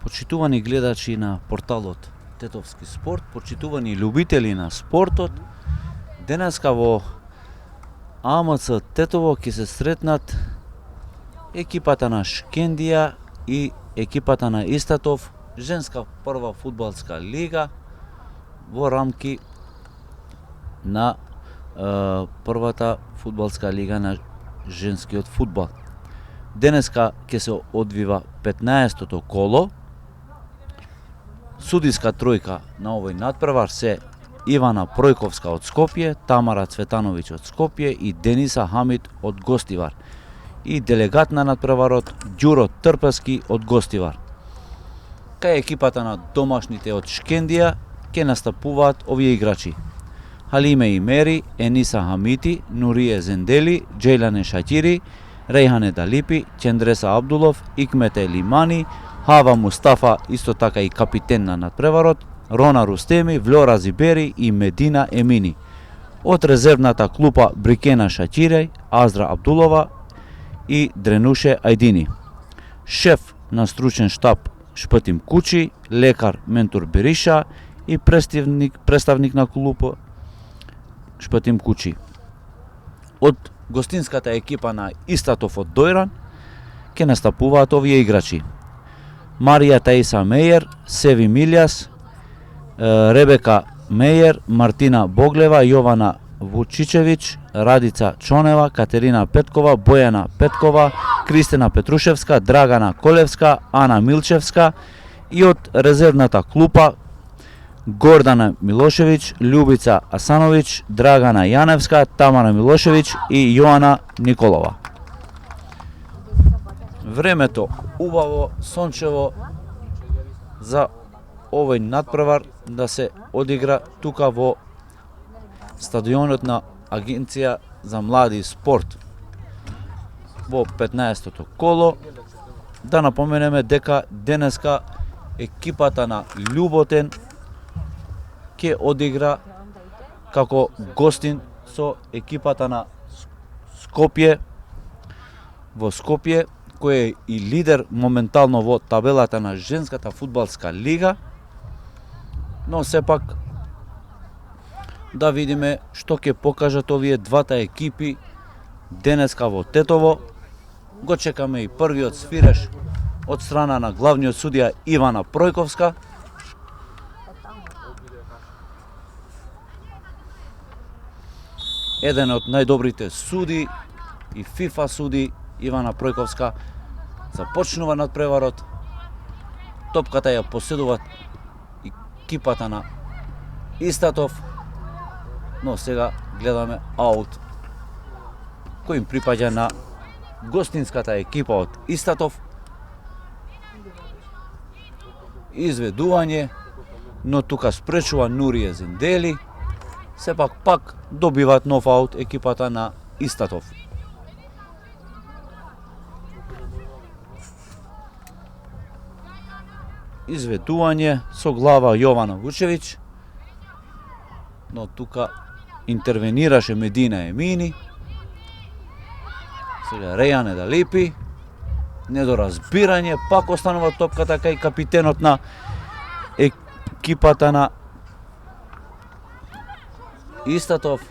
Почитувани гледачи на порталот Тетовски спорт, почитувани љубители на спортот, денеска во АМЦ Тетово ќе се сретнат екипата на Шкендија и екипата на Истатов, женска прва фудбалска лига во рамки на првата фудбалска лига на женскиот фудбал. Денеска ќе се одвива 15-тото коло. Судиска тројка на овој надпревар се Ивана Пројковска од Скопје, Тамара Цветановиќ од Скопје и Дениса Хамид од Гостивар. И делегат на надпреварот Ѓуро Трпески од Гостивар. Кај екипата на домашните од Шкендија ќе настапуваат овие играчи: Халиме Имери, Ениса Хамити, Нурие Зендели, Џејлане Шаќири, Рејхане Далипи, Чендреса Абдулов, Икмете Лимани, Хава Мустафа, исто така и капитен на надпреварот, Рона Рустеми, Влора Зибери и Медина Емини. Од резервната клупа Брикена Шаќиреј, Азра Абдулова и Дренуше Ајдини. Шеф на стручен штаб Шпатим Кучи, лекар Ментур Бериша и представник на клуб Шпатим Кучи. Од гостинската екипа на Истатов од Дојран ќе настапуваат овие играчи: Марија Таиса Мејер, Севи Милјас, Ребека Мејер, Мартина Боглева, Јована Вучичевиќ, Радица Чонева, Катерина Петкова, Бојана Петкова, Кристина Петрушевска, Драгана Колевска, Ана Милчевска и од резервната клупа Гордана Милошевиќ, Љубица Асановиќ, Драгана Јаневска, Тамара Милошевиќ и Јоана Николова. Времето убаво, сончево за овој надпревар да се одигра тука во стадионот на Агенција за млади и спорт во 15-тото коло. Да напоменеме дека денеска екипата на Љуботен ќе одигра како гостин со екипата на Скопје во Скопје, кој е и лидер моментално во табелата на женската фудбалска лига. Но сепак да видиме што ќе покажат овие двата екипи денеска во Тетово. Го чекаме и првиот свиреш од страна на главниот судија Ивана Пројковска. Еден од најдобрите суди и ФИФА суди Ивана Пројковска започнува надпреварот. Топката ја поседува екипата на Истатов, но сега гледаме аут кој им припаѓа на гостинската екипа од Истатов. Изведување, но тука спречува Нурие Зендели. Сепак пак добиваат нов аут екипата на Истатов. Изведување со глава Јована Вучевиќ, но тука интервенираше Медина Емини. Сега Рејане Далипи, недоразбирање, пак останува топката кај капитенот на екипата на Истатов.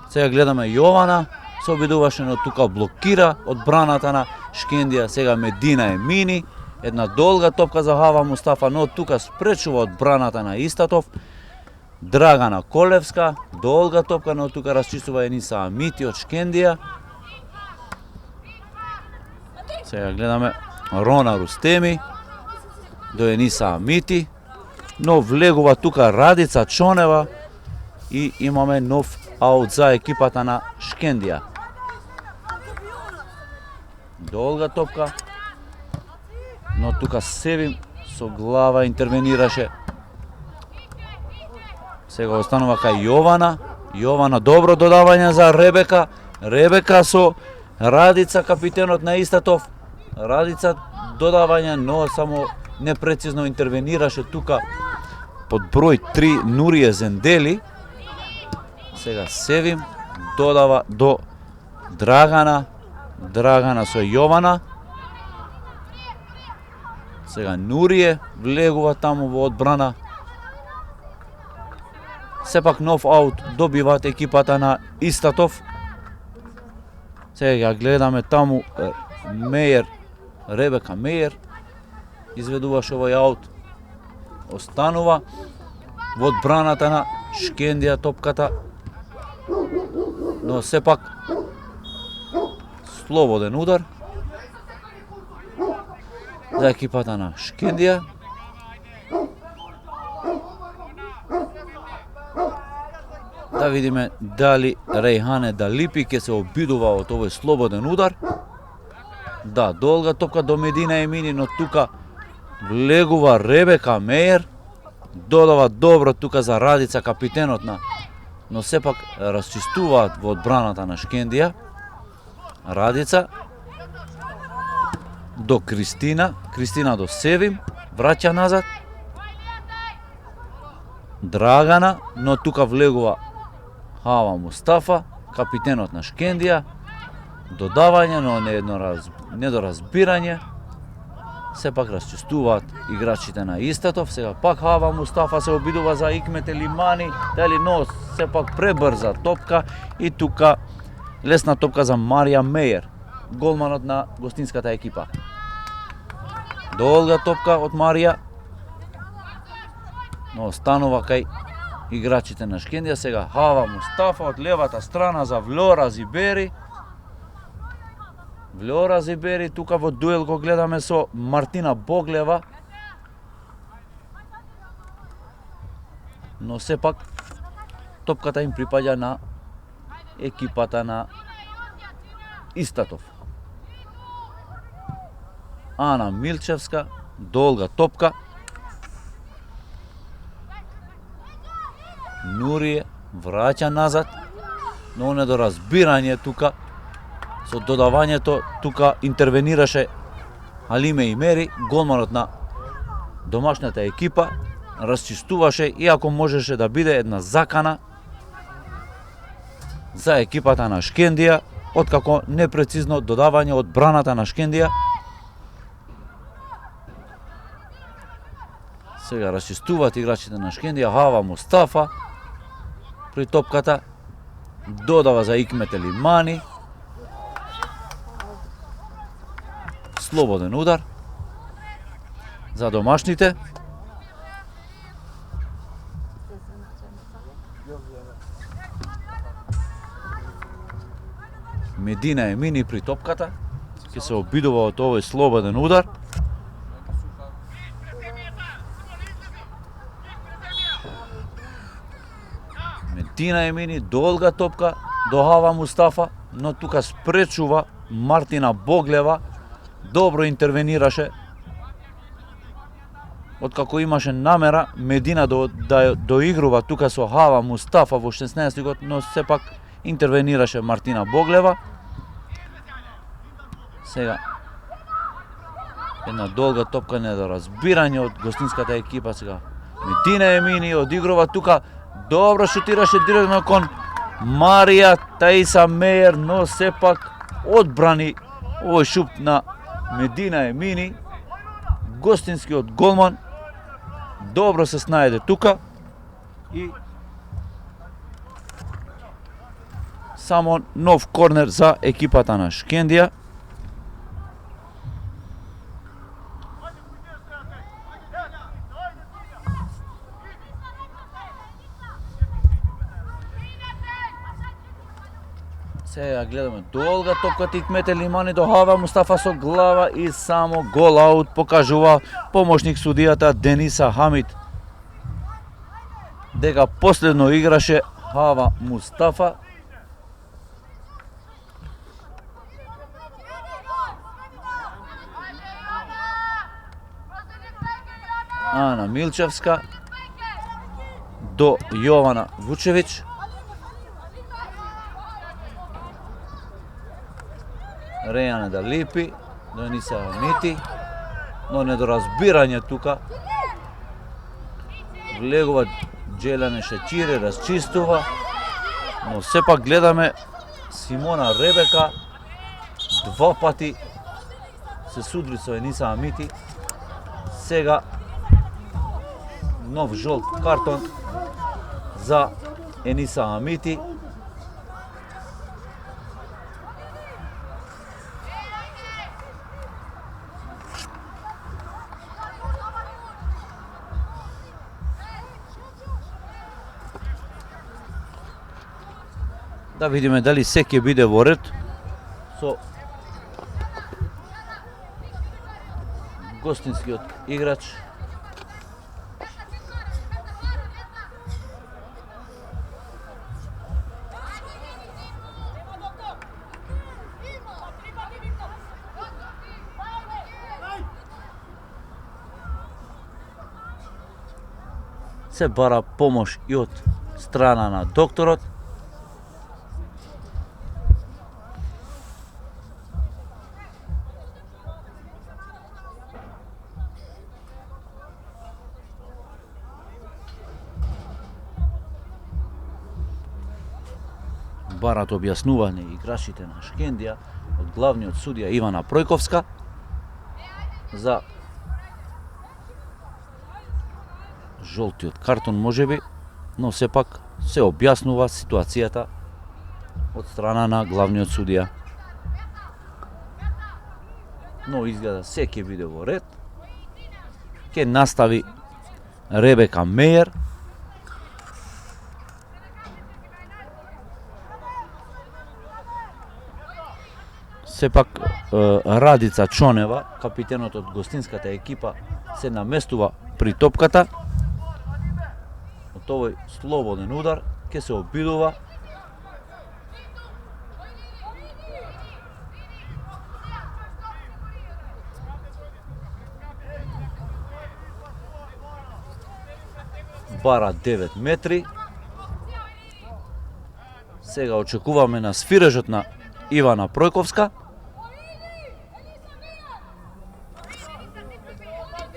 Сега гледаме Јована, се обидуваше, но тука блокира одбраната на Шкендија. Сега Медина Емини, една долга топка за Хава Мустафа, но тука спречува одбраната на Истатов. Драгана Колевска, долга топка, но тука расчистува Ениса Амити од Шкендија. Сега гледаме Рона Рустеми до Ениса Амити, но влегува тука Радица Чонева и имаме нов аут за екипата на Шкендија. Долга топка, но тука Севим со глава интервенираше. Сега останува кај Јована. Јована, добро додавање за Ребека. Ребека со Радица, капитенот на Истатов. Радица додавање, но само непрецизно интервенираше тука под број 3 Нурие Зендели. Сега Севим додава до Драгана. Драгана со Јована. Сега Нурие влегува таму во одбрана. Сепак нов аут добиват екипата на Истатов. Сега гледаме таму Мејер, Ребека Мејер изведуваше овој аут. Останува во одбраната на Шкендија топката. Но сепак слободен удар за екипата на Шкендија. Да видиме дали Рејхане Далипи ќе се обидува од овој слободен удар. Да, долга топка до Медина Емини, но тука влегува Ребека Мејер. Додава добро тука за Радица, капитенот на, но сепак расчистуваат во одбраната на Шкендија. Радица до Кристина, Кристина до Севим, враќа назад. Драгана, но тука влегува Хава Мустафа, капитенот на Шкендија. Додавање, но недоразбирање. Сепак расчистуваат играчите на Истатов. Сега пак Хава Мустафа се обидува за Икмет Елимани, дали но сепак пребрза топка и тука лесна топка за Марија Мејер, голманот на гостинската екипа. Долга топка од Марија, но останува кај играчите на Шкендија. Сега Хава Мустафа од левата страна за Влора Зибери. Влора Зибери тука во дуел го гледаме со Мартина Боглева. Но сепак топката им припаѓа на екипата на Истатов. Ана Милчевска, долга топка. Нурие враќа назад, но недоразбирање тука. Со додавањето тука интервенираше Алиме Имери, голманот на домашната екипа. Расчистуваше, иако можеше да биде една закана за екипата на Шкендија, откако непрецизно додавање од браната на Шкендија. Сега расчистуваат играчите на Шкендија. Хава Мустафа при топката додава за Икмет Елимани. Слободен удар за домашните. Медина Емини при топката ќе се обидува од овој слободен удар. Медина Емини, долга топка до Хава Мустафа, но тука спречува Мартина Боглева. Добро интервенираше, откако имаше намера Медина да доигрува тука со Хава Мустафа во 16-тигот, но сепак интервенираше Мартина Боглева. Сега една долга топка, недоразбирање од гостинската екипа. Сега Медина Емини одигрува тука, добро шутираше директно кон Марија Таиса Мејер, но сепак одбрани овој шуп на Медина Емини. Гостинскиот голман добро се снајде тука и само нов корнер за екипата на Шкендија. Сега гледаме долга топка Икмет Елимани до Хава Мустафа со глава и само гол аут покажува помошник судијата Дениса Хамид дека последно играше Хава Мустафа. Ана Милчевска до Јована Вучевиќ. Рејане Далипи, Дениса Хамити, но недоразбирање тука. Влегува Джелане Шечире, расчистува, но сепак гледаме Симона Ребека два пати се судри со Ениса Хамити. Сега нов жолт картон за Ениса Хамити. Да видиме дали се ќе биде во ред со гостинскиот играч. Се бара помош и од страна на докторот. Барат објаснување играчите на Шкендија од главниот судија Ивана Пројковска за жолтиот картон можеби, но сепак се објаснува ситуацијата од страна на главниот судија. Но изгледа се ќе биде во ред. Ќе настави Ребека Мејер. Сепак Радица Чонева, капитенот од гостинската екипа, се наместува при топката. Од овој слободен удар ќе се обидува бара 9 метри. Сега очекуваме на свирежот на Ивана Пројковска.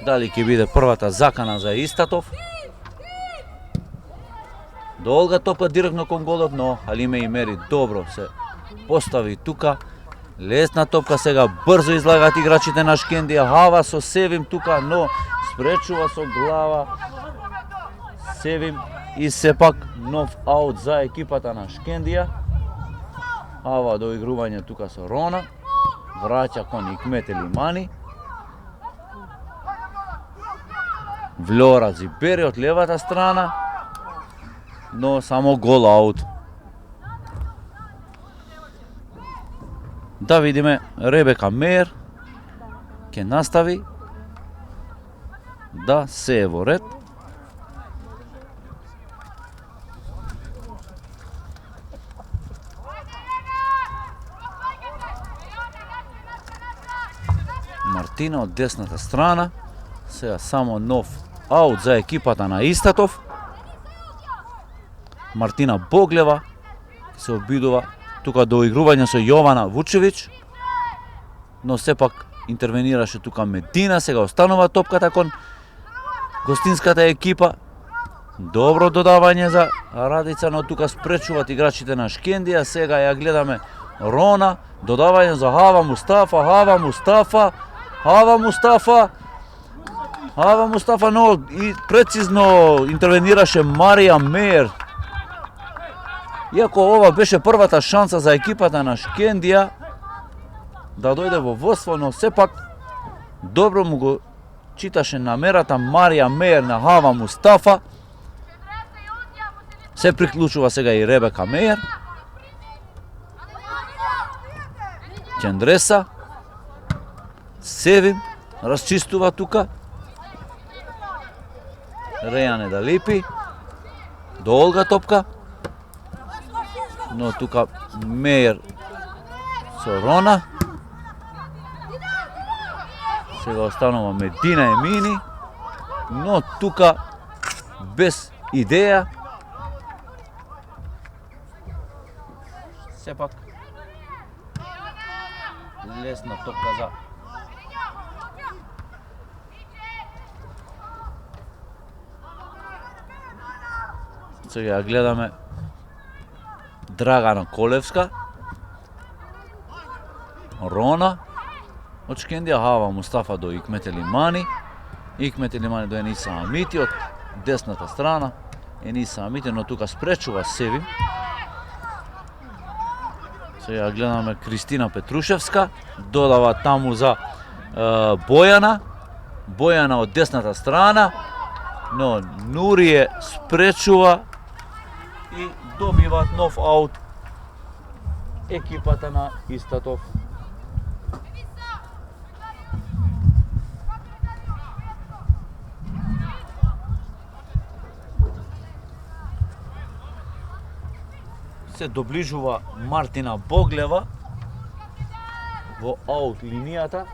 Дали ќе биде првата закана за Истатов? Долга топка директно кон голот, но Алиме Имери добро се постави тука. Лесна топка, сега брзо излагат играчите на Шкендија. Хава со Севим тука, но спречува со глава Севим и сепак нов аут за екипата на Шкендија. Хава до игрување тука со Рона. Враќа кон Икмет Елимани. Влора Зибери од левата страна, но само гол аут. Да видиме Ребека Мејер ќе настави. Да, се е во ред. Мартина од десната страна. Сега само нов аут за екипата на Истатов. Мартина Боглева се обидува тука до игрување со Јована Вучевич, но сепак интервенираше тука Медина. Сега останува топката кон гостинската екипа. Добро додавање за Радица, но тука спречуваат играчите на Шкендија. Сега ја гледаме Рона, додавање за Хава Мустафа, Хава Мустафа, но и прецизно интервенираше Марија Мејер. Иако ова беше првата шанса за екипата на Шкендија да дојде во водство, но сепак добро му го читаше намерата Марија Мејер на Хава Мустафа. Се приклучува сега и Ребека Мејер. Кендреса. Севим расчистува тука. Рејане да липи. Долга топка. Но тука Мејер со Рона. Сега останува Медина Емини. Но тука без идеја. Сепак лесна топка за сега гледаме Драгана Колевска, Рона од Шкендија, Хава Мустафа до Икмет Елимани. Икмет Илимани до Ениса Амити од десната страна. Ениса Амити, но тука спречува Севи. Сега гледаме Кристина Петрушевска, додава таму за Бојана. Бојана од десната страна, но Нурие спречува и добиват нов аут екипата на Истатов. Се доближува Мартина Боглева во аут линијата.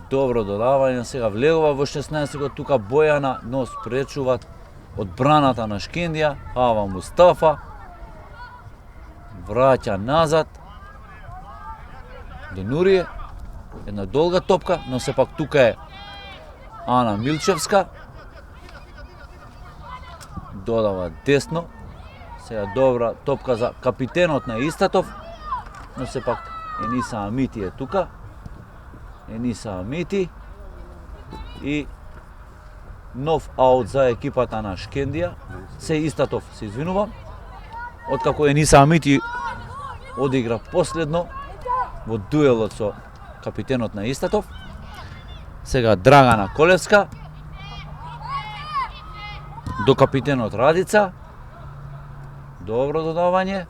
Добро додавање, сега влегува во 16-гот, тука Бојана, но спречуваат одбраната на Шкендија. Хава Мустафа враќа назад до Нурие. Една долга топка, но сепак тука е Ана Милчевска. Додава десно. Сега добра топка за капитенот на Истатов, но сепак Ениса Амити е тука. Ениса Амити и нов аут за екипата на Шкендија. Се Истатов, се извинувам. Откако Ениса Амити одигра последно во дуелот со капитенот на Истатов. Сега Драгана Колевска до капитенот Радица. Добро додавање.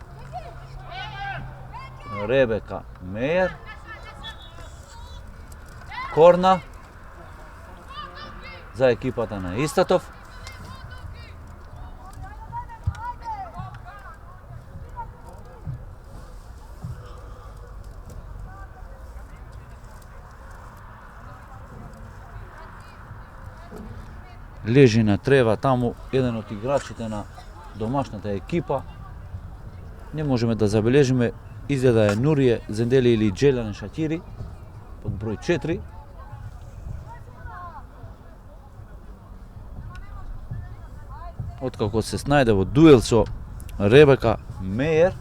Ребека Мејер. Корна за екипата на Истатов. Лежи на трева таму еден од играчите на домашната екипа. Не можеме да забележиме изгледа е Нурие Зендели или Джелјан Шакири под број 4. Откако се снајде во дуел со Ребека Мејер,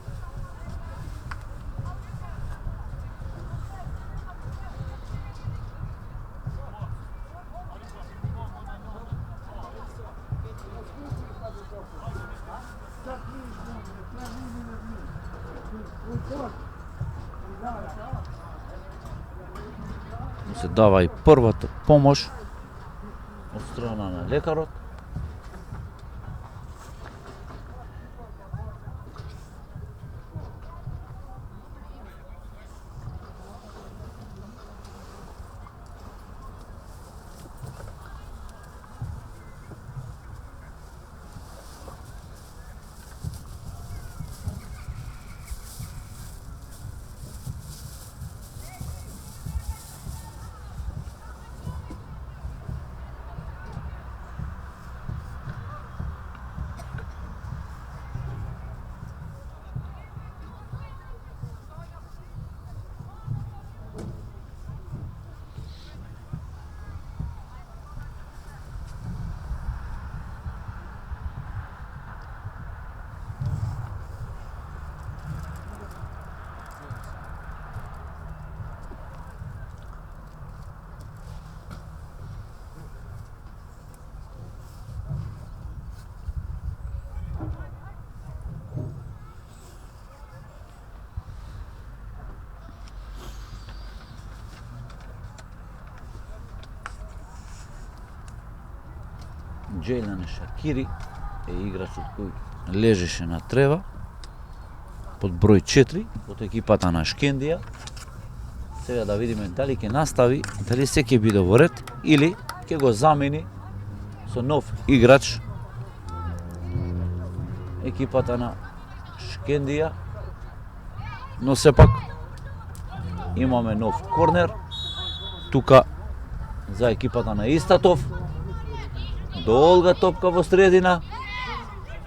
се дава и првата помош од страна на лекарот. Джелјан Шакири е играчот кој лежеше на трева под број 4 од екипата на Шкендија. Сега да видиме дали ќе настави, дали се ќе биде во ред или ќе го замени со нов играч екипата на Шкендија. Но сепак имаме нов корнер тука за екипата на Истатов. Долга топка во средина,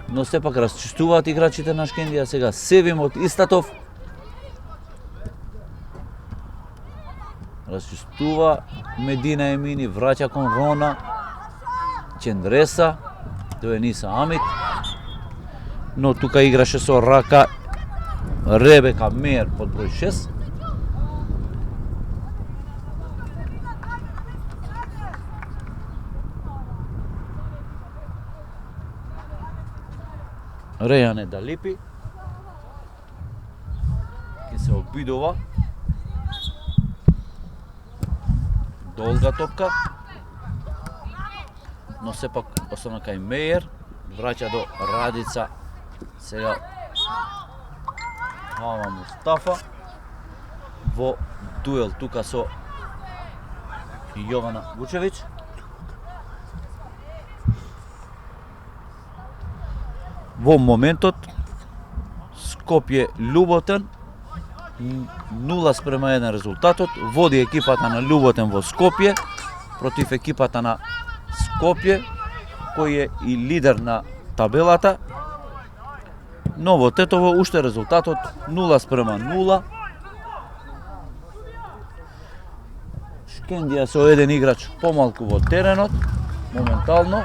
но сепак расчистуваат играчите на Шкендија. Сега Севим од Истатов расчистува Медина Емини, враќа кон Рона Чендреса до Ениса Амит, но тука играше со рака Ребека Мејер под број 6. Рејане да липи. Ке се обидува. Долга топка. Но сепак остана кај Мејер. Враќа до Радица. Сега Хава Мустафа во дуел тука со Јована Вучевиќ. Во моментот Скопје Љуботен 0:1 резултатот, води екипата на Љуботен во Скопје против екипата на Скопје кој е и лидер на табелата. Но во Тетово уште резултатот 0:0. Шкендија со еден играч помалку во теренот моментално.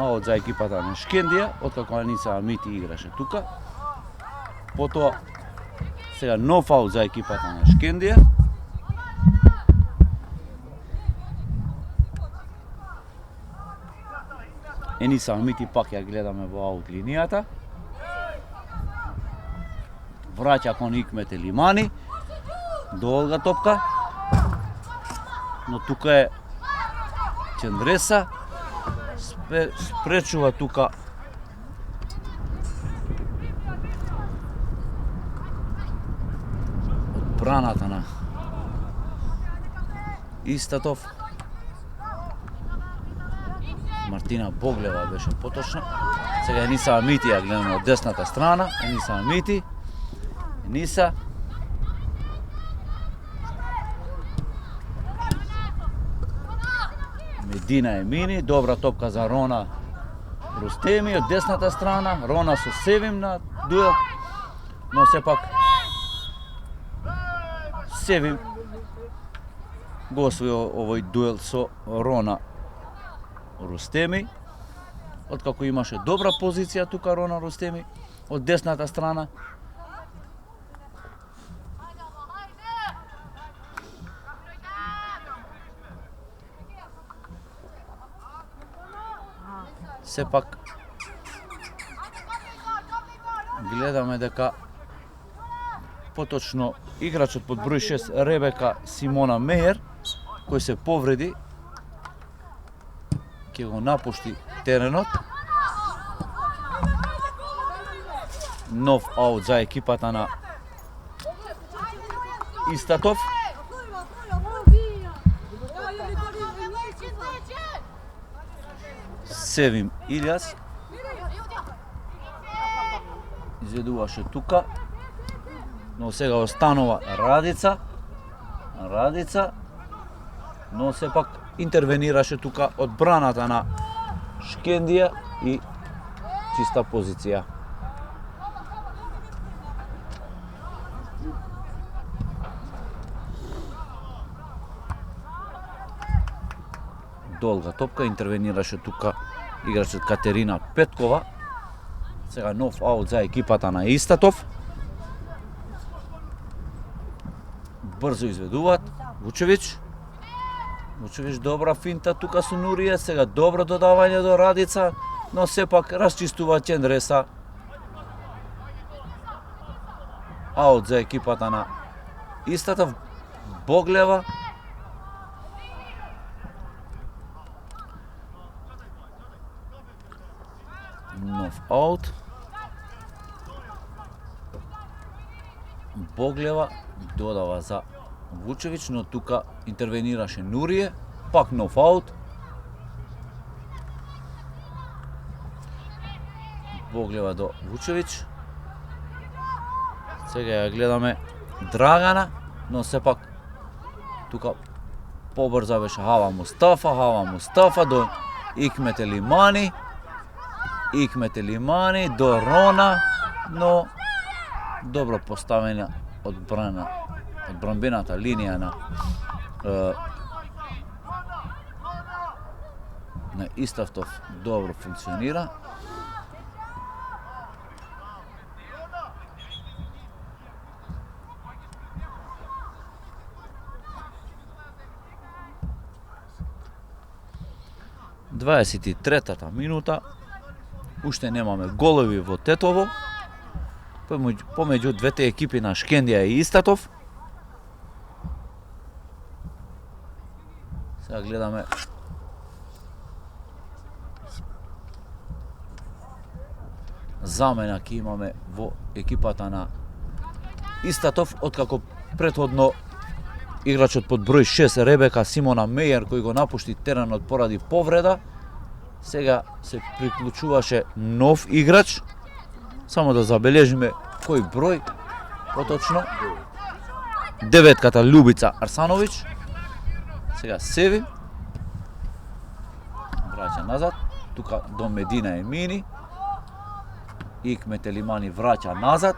Аут за екипата на Шкендија, откако Аниса Амити играше тука. Потоа сега нов аут за екипата на Шкендија. Ениса Амити пак ја гледаме во аут линијата. Враќа кон Икмет Елимани. Долга топка. Но тука е Чендреса. Спречува тука одбраната на Истатов. Мартина Боглева беше поточна. Сега Ениса Амити ја гледаме од десната страна. Ениса Амити. Ениса. Медина Емини, добра топка за Рона Рустеми од десната страна. Рона со Севим на дуел, но сепак Севим го освои овој дуел со Рона Рустеми. Откако имаше добра позиција тука Рона Рустеми од десната страна. Сепак гледаме дека поточно играчот под број 6 Ребека Симона Мејер, кој се повреди, ќе го напушти теренот. Нов аут за екипата на Истатов. Севим Илјас изведуваше тука, но сега останува Радица, но сепак интервенираше тука одбраната на Шкендија и чиста позиција. Долга топка, интервенираше тука играчот Катерина Петкова. Сега нов аут за екипата на Истатов. Брзо изведуваат Вучевиќ. Вучевиќ добра финта тука со Нурија, сега добро додавање до Радица, но сепак расчистува Чендреса. Аут за екипата на Истатов. Боглева. Нов аут. Боглева додава за Вучевиќ, но тука интервенираше Нурие. Пак нов аут. Боглева до Вучевиќ. Сега ја гледаме Драгана, но сепак тука побрза беше Хава Мустафа до Икмет Елимани. Икмет Елимани до Рона, но добро поставена одбранбената линија на Иставтов добро функционира. Дваесет минута, уште немаме голови во Тетово, помеѓу двете екипи на Шкендија и Истатов. Сега гледаме замена ки имаме во екипата на Истатов, откако претходно играчот под број 6 Ребека Симона Мејер, кој го напушти теренот поради повреда, сега се приклучуваше нов играч. Само да забележиме кој број поточно. Деветката Љубица Арсановиќ. Сега Севи враќа назад, тука до Медина Емини. Икмет Елимани враќа назад.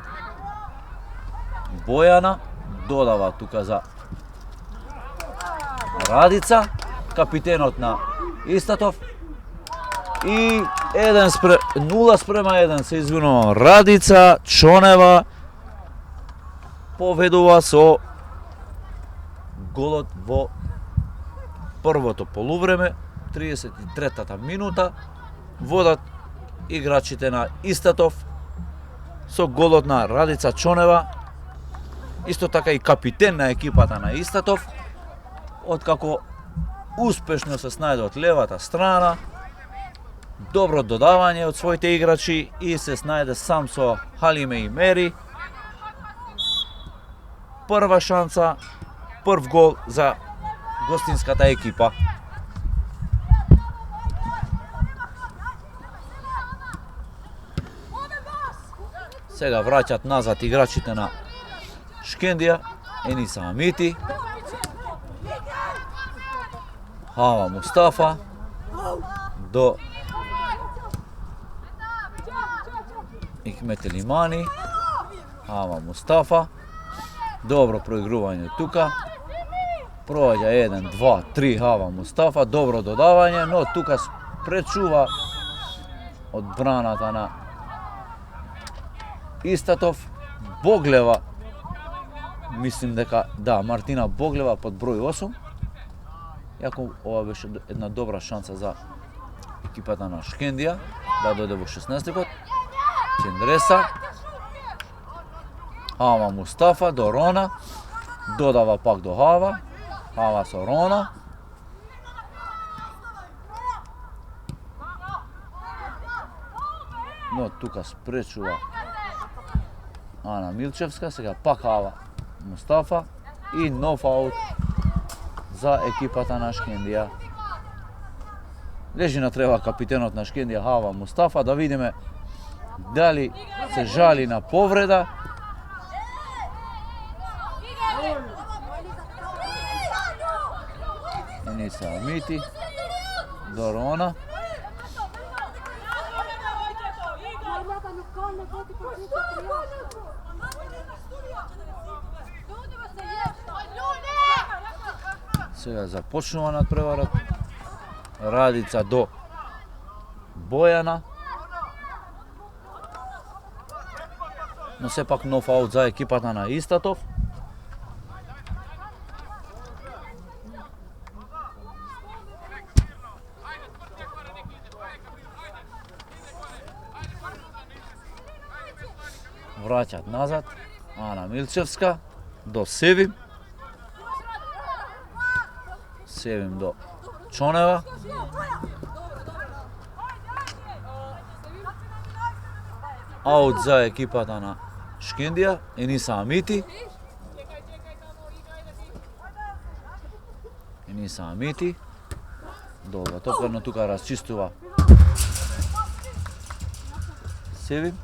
Бојана додава тука за Радица, капитенот на Истатов. И 0:1 се извинувам. Радица Чонева поведува со голот во првото полувреме, 33-та минута. Водат играчите на Истатов со голот на Радица Чонева. Исто така и капитен на екипата на Истатов, откако успешно се снајде од левата страна, добро додавање од своите играчи и се снајде сам со Халиме и Мери. Прва шанса, прв гол за гостинската екипа. Сега враќат назад играчите на Шкендија, Ениса Амити, Хава Мустафа до Икмет Елимани, Хава Мустафа. Добро проигрување тука. Проаѓа 1, 2, 3 Хава Мустафа, добро додавање, но тука спречува одбраната на Истатов. Боглева, мислим дека да, Мартина Боглева под број 8. Јако ова беше една добра шанса за екипата на Шкендија да дојде во 16-тикот. Чендреса, Хава Мустафа до Рона, додава пак до Хава, Хава со Рона. Но тука спречува Ана Милчевска, сега пак Хава Мустафа и нов аут за екипата на Шкендија. Лежи на трева капитенот на Шкендија Хава Мустафа, да видиме дали се жали на повреда. Ениса Амити до Рона. Сега започнува надпреварот. Радица до Бојана. Но сепак нов аут за екипата на Истатов. Враќат назад Ана Милчевска до Севим. Севим до Чонева. Аут за екипата на Шкендија, Ениса Амити. Ениса Амити. Долга топка, но тука расчистува Севим.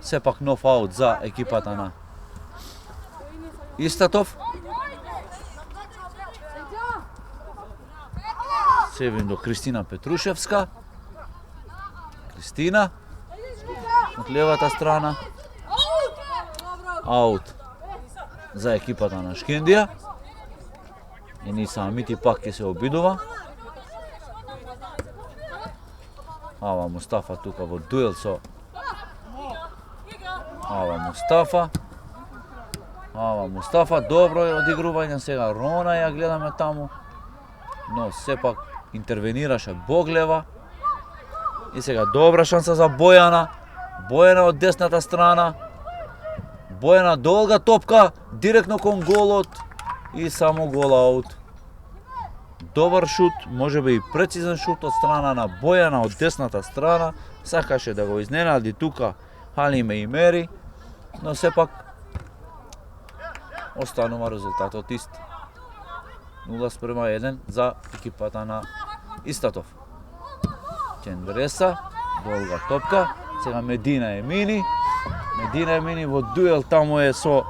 Сепак нов аут за екипата на Истатов. Севим до Кристина Петрушевска. Кристина од левата страна. Аут за екипата на Шкендија. И Ниса Амити пак ќе се обидува. Ава Мустафа тука во дуел со Ава Мустафа, добро е одигрување, сега Рона ја гледаме таму, но сепак интервенираше Боглева. И сега добра шанса за Бојана, Бојана од десната страна, Бојана долга топка, директно кон голот и само гол аут. Добар шут, можеби и прецизен шут од страна на Бојана од десната страна, сакаше да го изненади тука Халиме Имери, но сепак останува резултатот ист. 0:1 за екипата на Истатов. Чендреса, долга топка, сега Медина Емини во дуел таму е со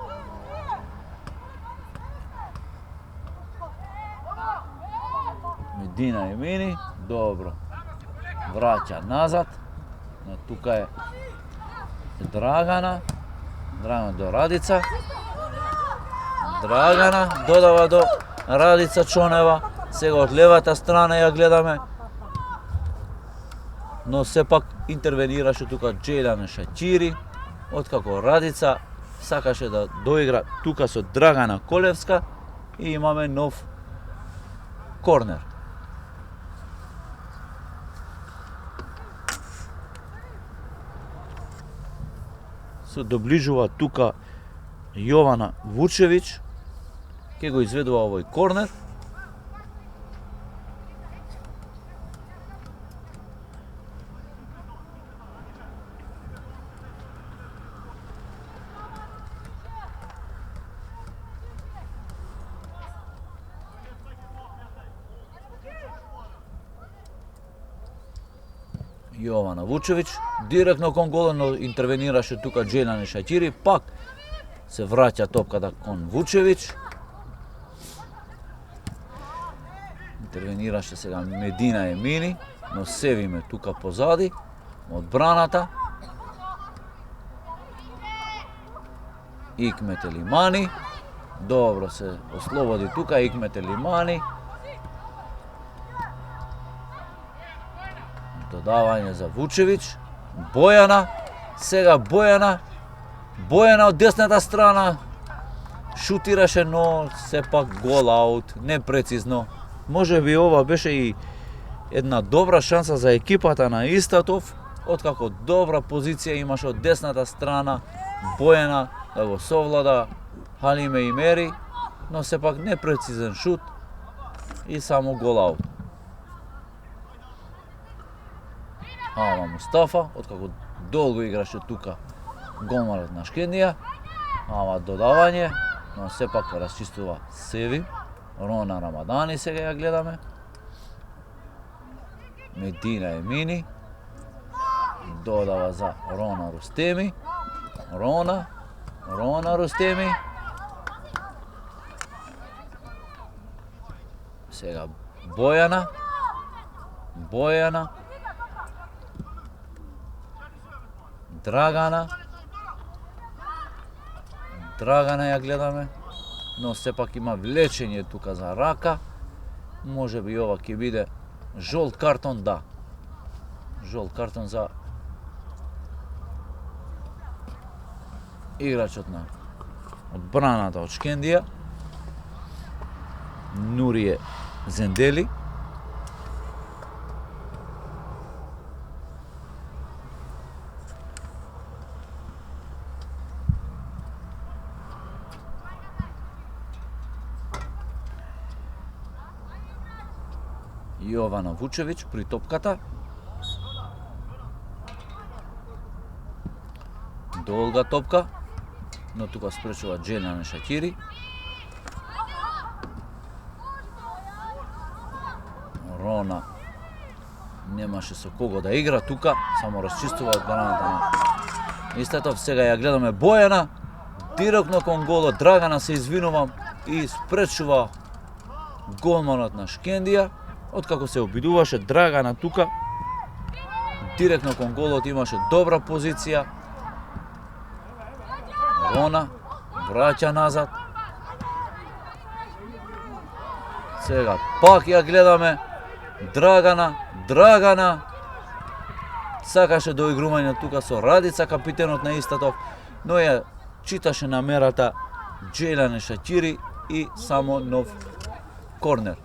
Медина Емини, добро. Враќа назад, но тука е Драгана до Радица. Драгана додава до Радица Чонева, сега од левата страна ја гледаме, но сепак интервенираше тука Джејлан Шаќири, откако Радица сакаше да доигра тука со Драгана Колевска и имаме нов корнер. Се доближува тука Јована Вучевиќ, ќе го изведува овој корнер. Јована Вучевиќ, директно кон голот, но интервенираше тука Джејлан Шаќири, пак се враќа топката кон Вучевиќ. Интервенираше сега Медина Емини, но Севиме тука позади, одбраната. Икмет Елимани, добро се ослободи тука Икмет Елимани. Додавање за Вучевиќ, Бојана, сега Бојана од десната страна, шутираше, но сепак гол аут, непрецизно. Може би ова беше и една добра шанса за екипата на Истатов, откако добра позиција имаше од десната страна, Бојана да го совлада Халиме Имери, но сепак непрецизен шут и само гол аут. Ава Мустафа, откако долго играше тука голманот на Шкендија, ава додавање, но сепак расчистува Севи. Рона Рамадани сега ја гледаме. Медина Емини додава за Рона Рустеми. Рона Рустеми. Сега Бојана. Драгана ја гледаме, но сепак има влечење тука за рака. Може би ова ќе биде жолт картон, да. Жолт картон за играчот на одбраната од Шкендија, Нурие Зендели. Јована Вучевиќ при топката. Долга топка, но тука спречува Джејлан Шаќири. Рона немаше со кого да игра тука, само расчистува одбраната на Истатов. Сега ја гледаме Бојана, директно кон голот. Драгана, се извинувам, и спречува голманот на Шкендија. Откако се обидуваше Драгана тука, директно кон голот, имаше добра позиција. Рона враќа назад. Сега пак ја гледаме Драгана сакаше доигрување тука со Радица, капитенот на Истатов, но ја читаше намерата Джејлан Шакири и само нов корнер.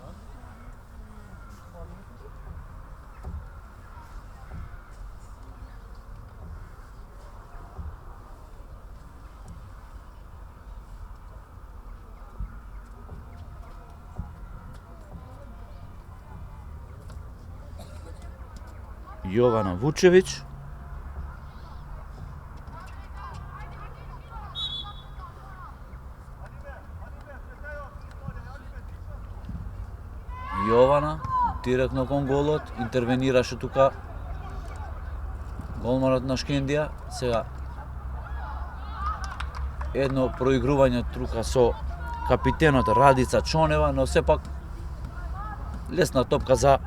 Јована Вучевиќ. Јована директно кон голот, интервенираше тука голманот на Шкендија. Сега едно проигрување тука со капитенот Радица Чонева, но сепак лесна топка за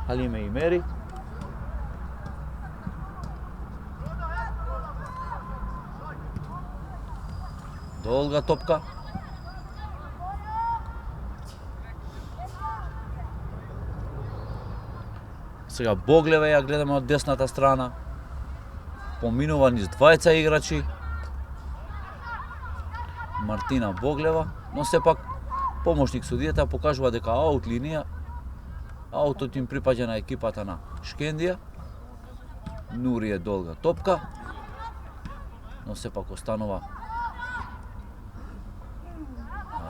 Алиме Имери. Долга топка. Сега Боглева ја гледаме од десната страна. Поминува низ двајца играчи. Мартина Боглева, но сепак помошник судијата покажува дека аут линија. Аутот им припаѓа на екипата на Шкендија. Нури е долга топка, но сепак останува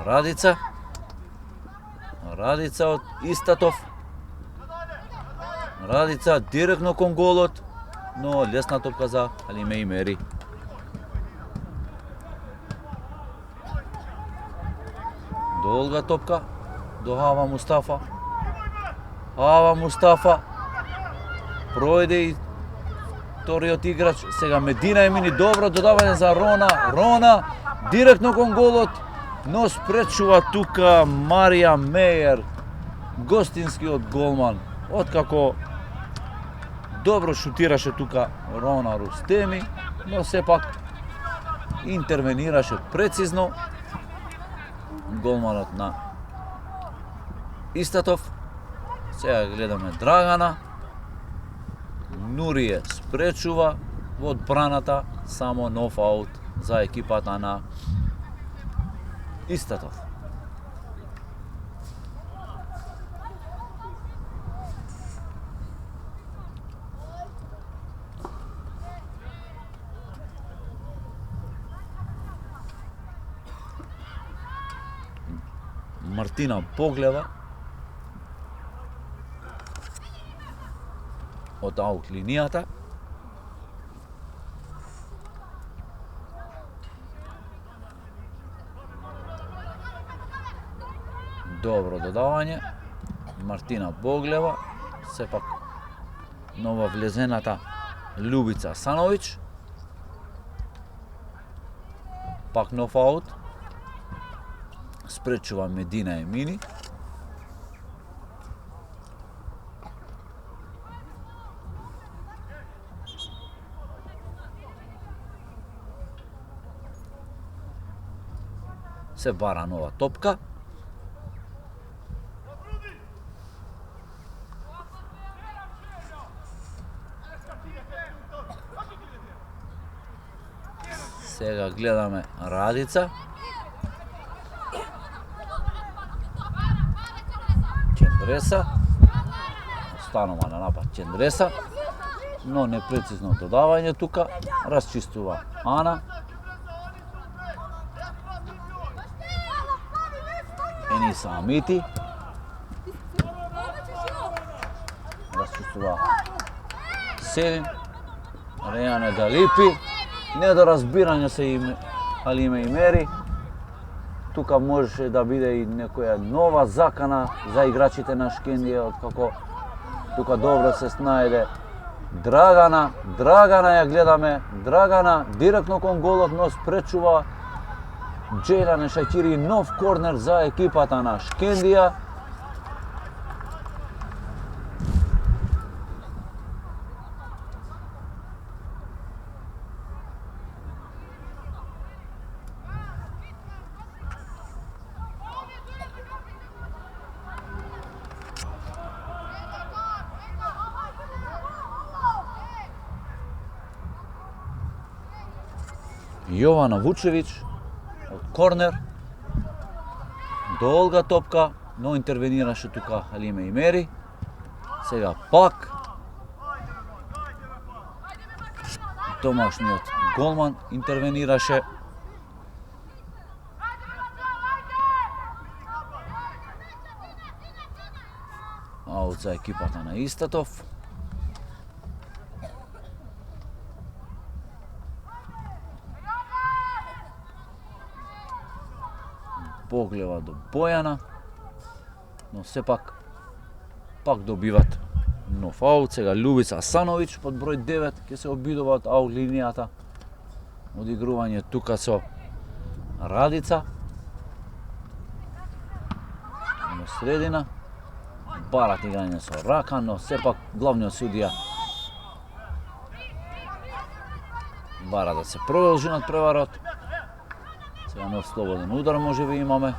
Радица од Истатов. Радица директно кон голот, но лесна топка за Алиме Имери. Долга топка до Хава Мустафа. Хава Мустафа пројде и вториот играч. Сега Медина Емини, добро додавање за Рона. Рона директно кон голот, но спречува тука Марија Мејер, гостинскиот голман. Откако добро шутираше тука Рона Рустеми, но сепак интервенираше прецизно голманот на Истатов. Сега гледаме Драгана. Нурие спречува во одбраната, само нов аут за екипата на Истатов. Мартина Боглева од аут линијата. Добро додавање. Мартина Боглева, сепак нова влезената Љубица Сановиќ. Пак нов аут. Спречува Медина Емини. Се бара нова топка. Сега гледаме Радица. Чендреса. Останува на напад Чендреса, но непрецизно додавање тука. Расчистува Ана. Ениса Амити. Расчистува Селим. Рејане Далипи. Недоразбирање се Алиме Имери. Тука можеше да биде и некоја нова закана за играчите на Шкендија, откако тука добро се снајде Драгана ја гледаме, Драгана директно кон голот, но спречува Джејлан Шакири, нов корнер за екипата на Шкендија. Јована Вучевиќ од корнер. Долга топка, но интервенираше тука Халиме Имери. Сега пак домашниот голман интервенираше. Аут за екипата на Истатов. Погледа до Бојана, но сепак пак добиват нов аут. Сега Љубица Асановиќ под број 9 ќе се обидува од аут линијата. Одигрување тука со Радица. На средина. Барат играње со рака, но сепак главниот судија бара да се продолжи надпреварот. Сега нов слободен удар може би имаме.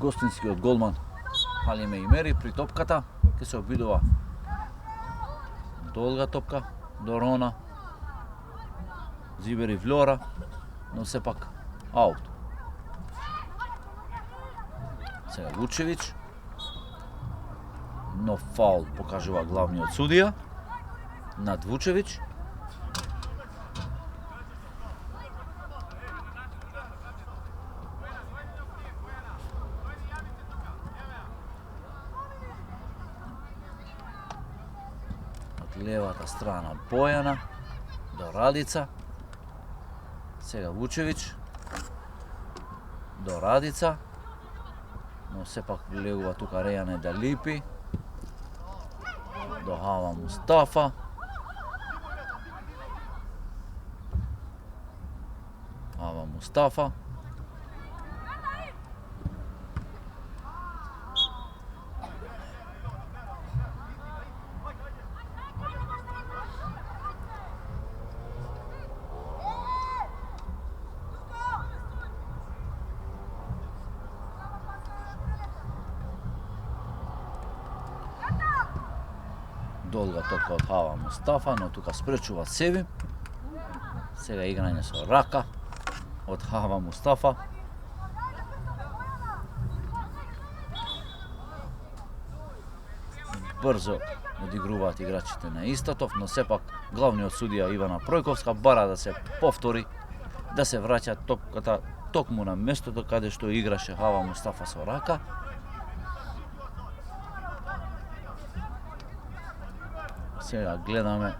Гостинскиот голман Халиме Имери при топката ќе се обидува долга топка до Рона. Зибери Влора, но сепак аут. Сега Вучевиќ. Но фаул покажува главниот судија над Вучевиќ. Од левата страна Бојана до Радица. Сега Вучевиќ до Радица. Но сепак влегува тука Рејане Далипи. До Хава Мустафа. Хава Мустафа. Долга топка од Хава Мустафа, но тука спречува себе. Сега играње со рака од Хава Мустафа. Брзо одигруваат играчите на Истатов, но сепак главниот судија Ивана Пројковска бара да се повтори, да се враќа топката токму на местото каде што играше Хава Мустафа со рака. Сега гледаме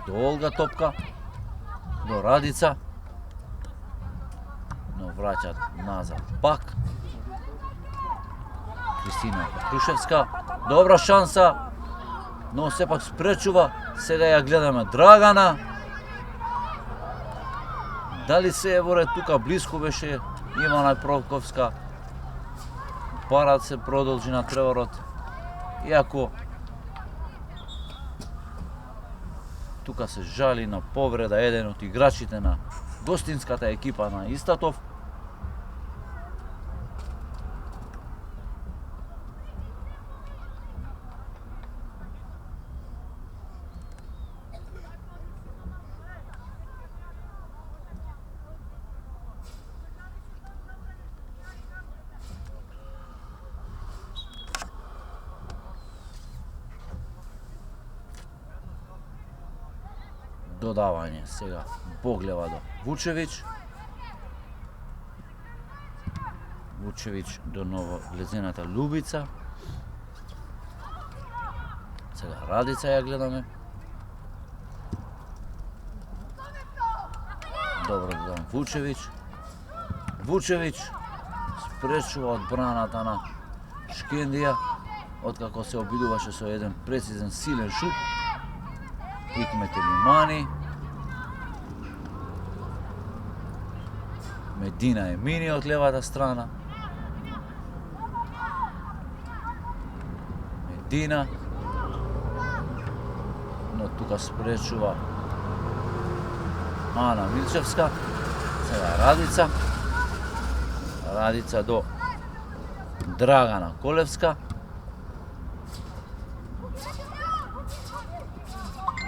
долга топка до Радица, но враќат назад пак. Кристина Петрушевска, добра шанса, но сепак спречува. Сега ја гледаме Драгана. Дали се е воре тука близко беше Ивана Пројковска. Парат се продолжи на треварот, иако тука се жали на повреда еден од играчите на гостинската екипа на Истатов. Додавање сега погледа до Вучевиќ. Вучевиќ до ново влезената Љубица. Сега Радица ја гледаме. Добро додавам Вучевиќ. Вучевиќ спречува одбраната на Шкендија, откако се обидуваше со еден прецизен силен шут. Икмет Елимани. Медина Емини од левата страна. Медина. Но тука спречува Ана Милчевска. Сега Радица. Радица до Драгана Колевска.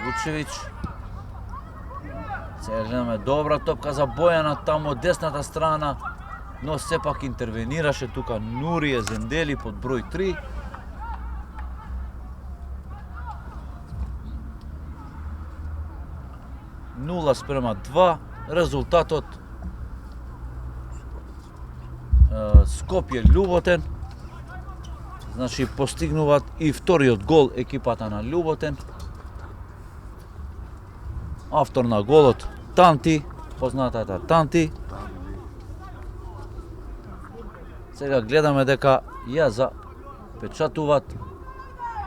Вучевич. Сега гледаме добра топка за Бојана таму од десната страна, но сепак интервенираше тука Нурие Зендели под број 3. Нула спрема 2, резултатот Скопје Љуботен. Значи постигнуваат и вториот гол екипата на Љуботен. Автор на голот Танти, познатата Танти. Сега гледаме дека ја запечатуваат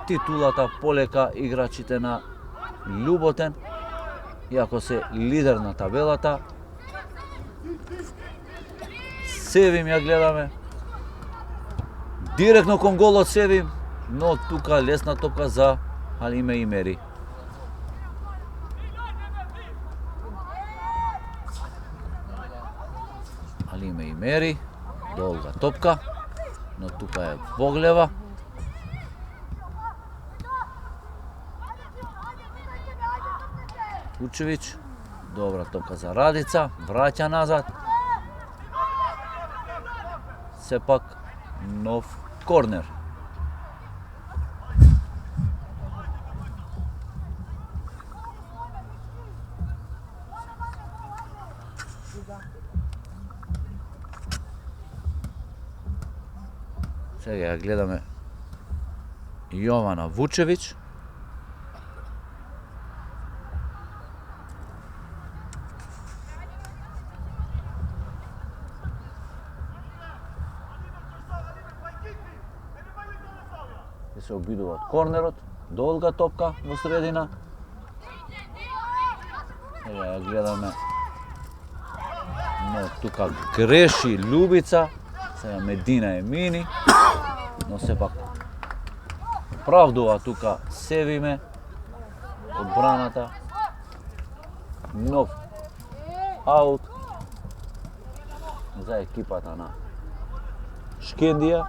титулата полека играчите на Љуботен, иако се лидер на табелата. Севим ја гледаме. Директно кон голот Севим, но тука лесна топка за Халиме Имери. Халиме Имери, долга топка, но тука е Боглева. Учевич, добра топка за Радица, враќа назад. Сепак нов корнер. Сега ја гледаме Јована Вучевич. Се обидуваат корнерот, долга топка во средина. Сега ја гледаме, но тука греши Љубица. Сега Медина Емини, но сепак оправдува тука Севиме одбраната. Нов аут за екипата на Шкендија.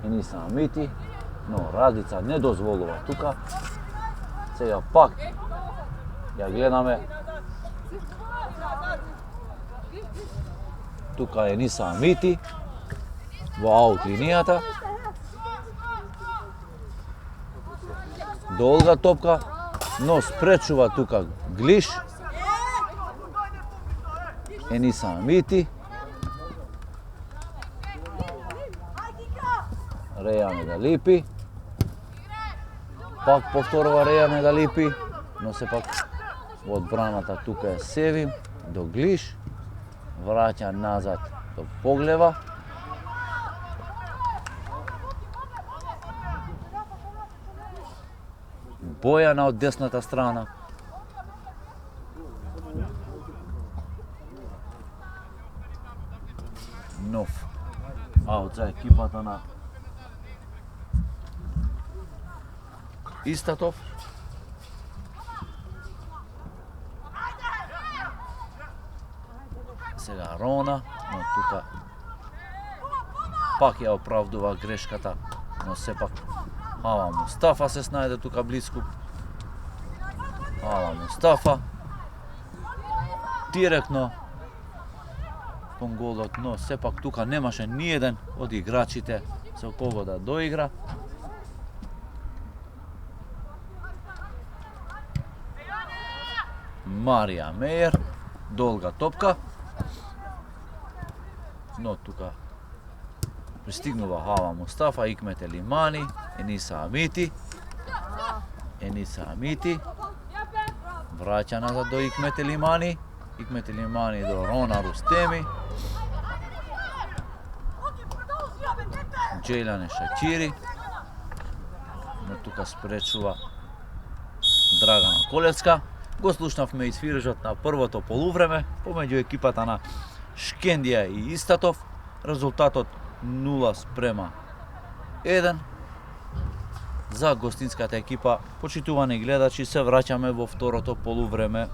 Ениса Амити, но Радица не дозволува тука. Сега пак ја гледаме. Тука е Ениса Амити во аут линијата. Долга топка, но спречува тука Глиш. Ениса Амити. Рејане да липи. Пак повторува Рејане да липи, но сепак во одбраната тука е Севим до Глиш. Враќа назад до Боглева. Бојана од десната страна. Нов аут за екипата на Истатов. Сега Рона, но тука пак ја оправдува грешката, но сепак Ала Мустафа се снајде тука близко. Ала Мустафа директно кон голот, но сепак тука немаше ниеден од играчите со кого да доигра. Марија Мејер, долга топка, но тука пристигнува Ала Мустафа, Икмет Елимани, Ениса Амити. Ениса Амити враќа назад до Икмет Елимани. Икмет Елимани до Рона Рустеми. Джејлане Шачири, но тука спречува Драгана Колевска. Го слушнавме и свирежот на првото полувреме помеѓу екипата на Шкендија и Истатов. Резултатот 0:1 за гостинската екипа. Почитувани гледачи, се враќаме во второто полувреме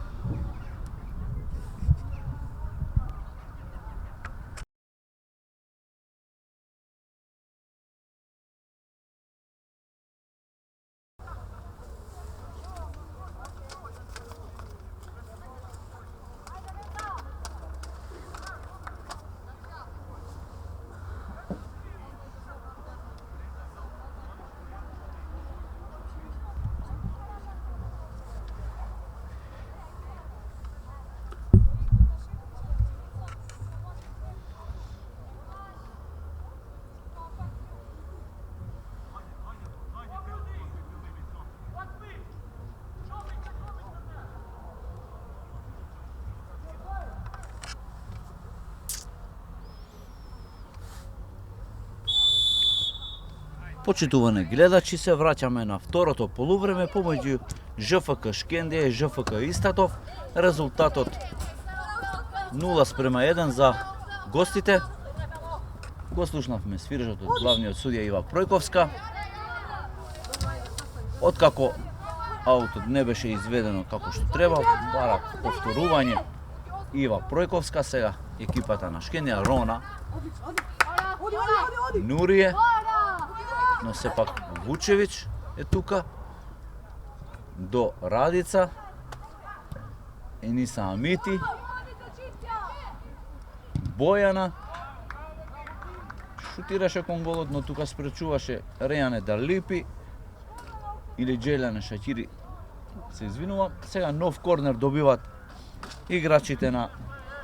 Почитувани гледачи, се враќаме на второто полувреме помеѓу ЖФК Шкендија и ЖФК Истатов. Резултатот 0:1 за гостите. Го слушнавме свирежот од главниот судија Ива Пројковска. Откако аутот не беше изведено како што треба, бара повторување Ива Пројковска, сега екипата на Шкендија, Рона, Нурие, но сепак Вучевич е тука, до Радица, Ениса Амити, Бојана, шутираше кон голот, но тука спречуваше Рејане Дарлипи или Джелјане Шакири, се извинувам. Сега нов корнер добиват играчите на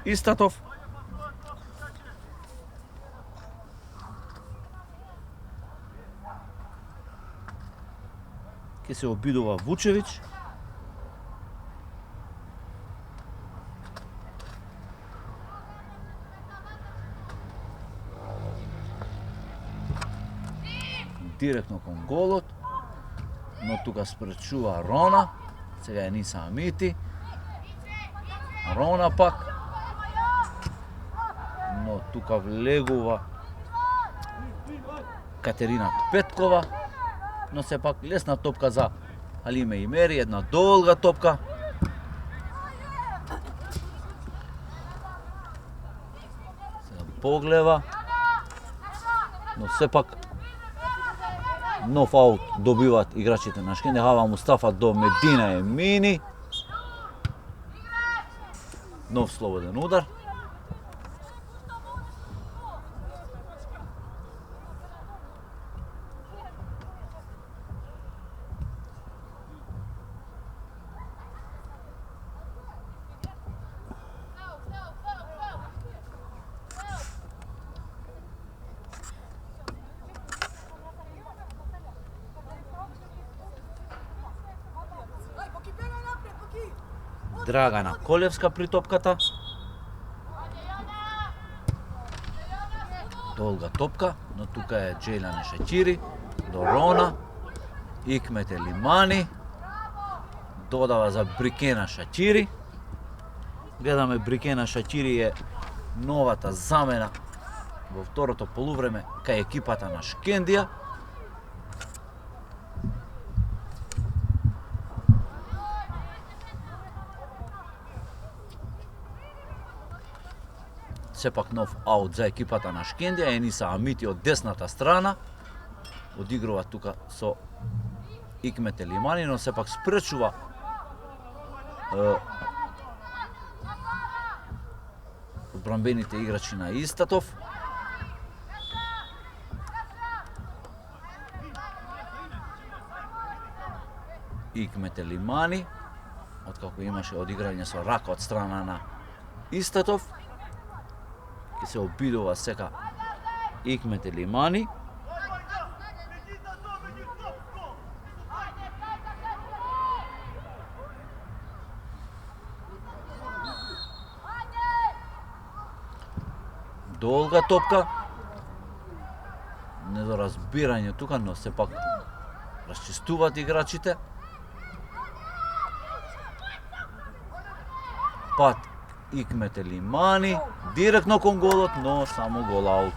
Истатов. Ке се обидува Вучевич. Директно кон голот, но тука спречува Рона. Сега е Ниса Амити. Рона пак, но тука влегува Катерина Петкова, но сепак лесна топка за Алиме Имери, една долга топка. Сега поглева, но сепак нов аут добиват играчите на Шкендија. Хава Мустафа до Медина Емини. Нов слободен удар. Драгана Колевска при топката. Долга топка, но тука е Джелјане Шакири до Рона. Икмете Лимани додава за Брикена Шакири. Гледаме Брикена Шакири е новата замена во второто полувреме кај екипата на Шкендија. Сепак нов аут за екипата на Шкендија. Ениса Амити од десната страна одигрува тука со Икмете Лимани, но сепак спречува одбранбените играчи на Истатов. Икмете Лимани, откако имаше одиграње со рака од страна на Истатов, ке се обидува сека Икмете Лимани. Долга топка. Недоразбирање тука, но сепак расчистуваат играчите. Пат Икмете Лимани, директно кон голот, но само гол аут.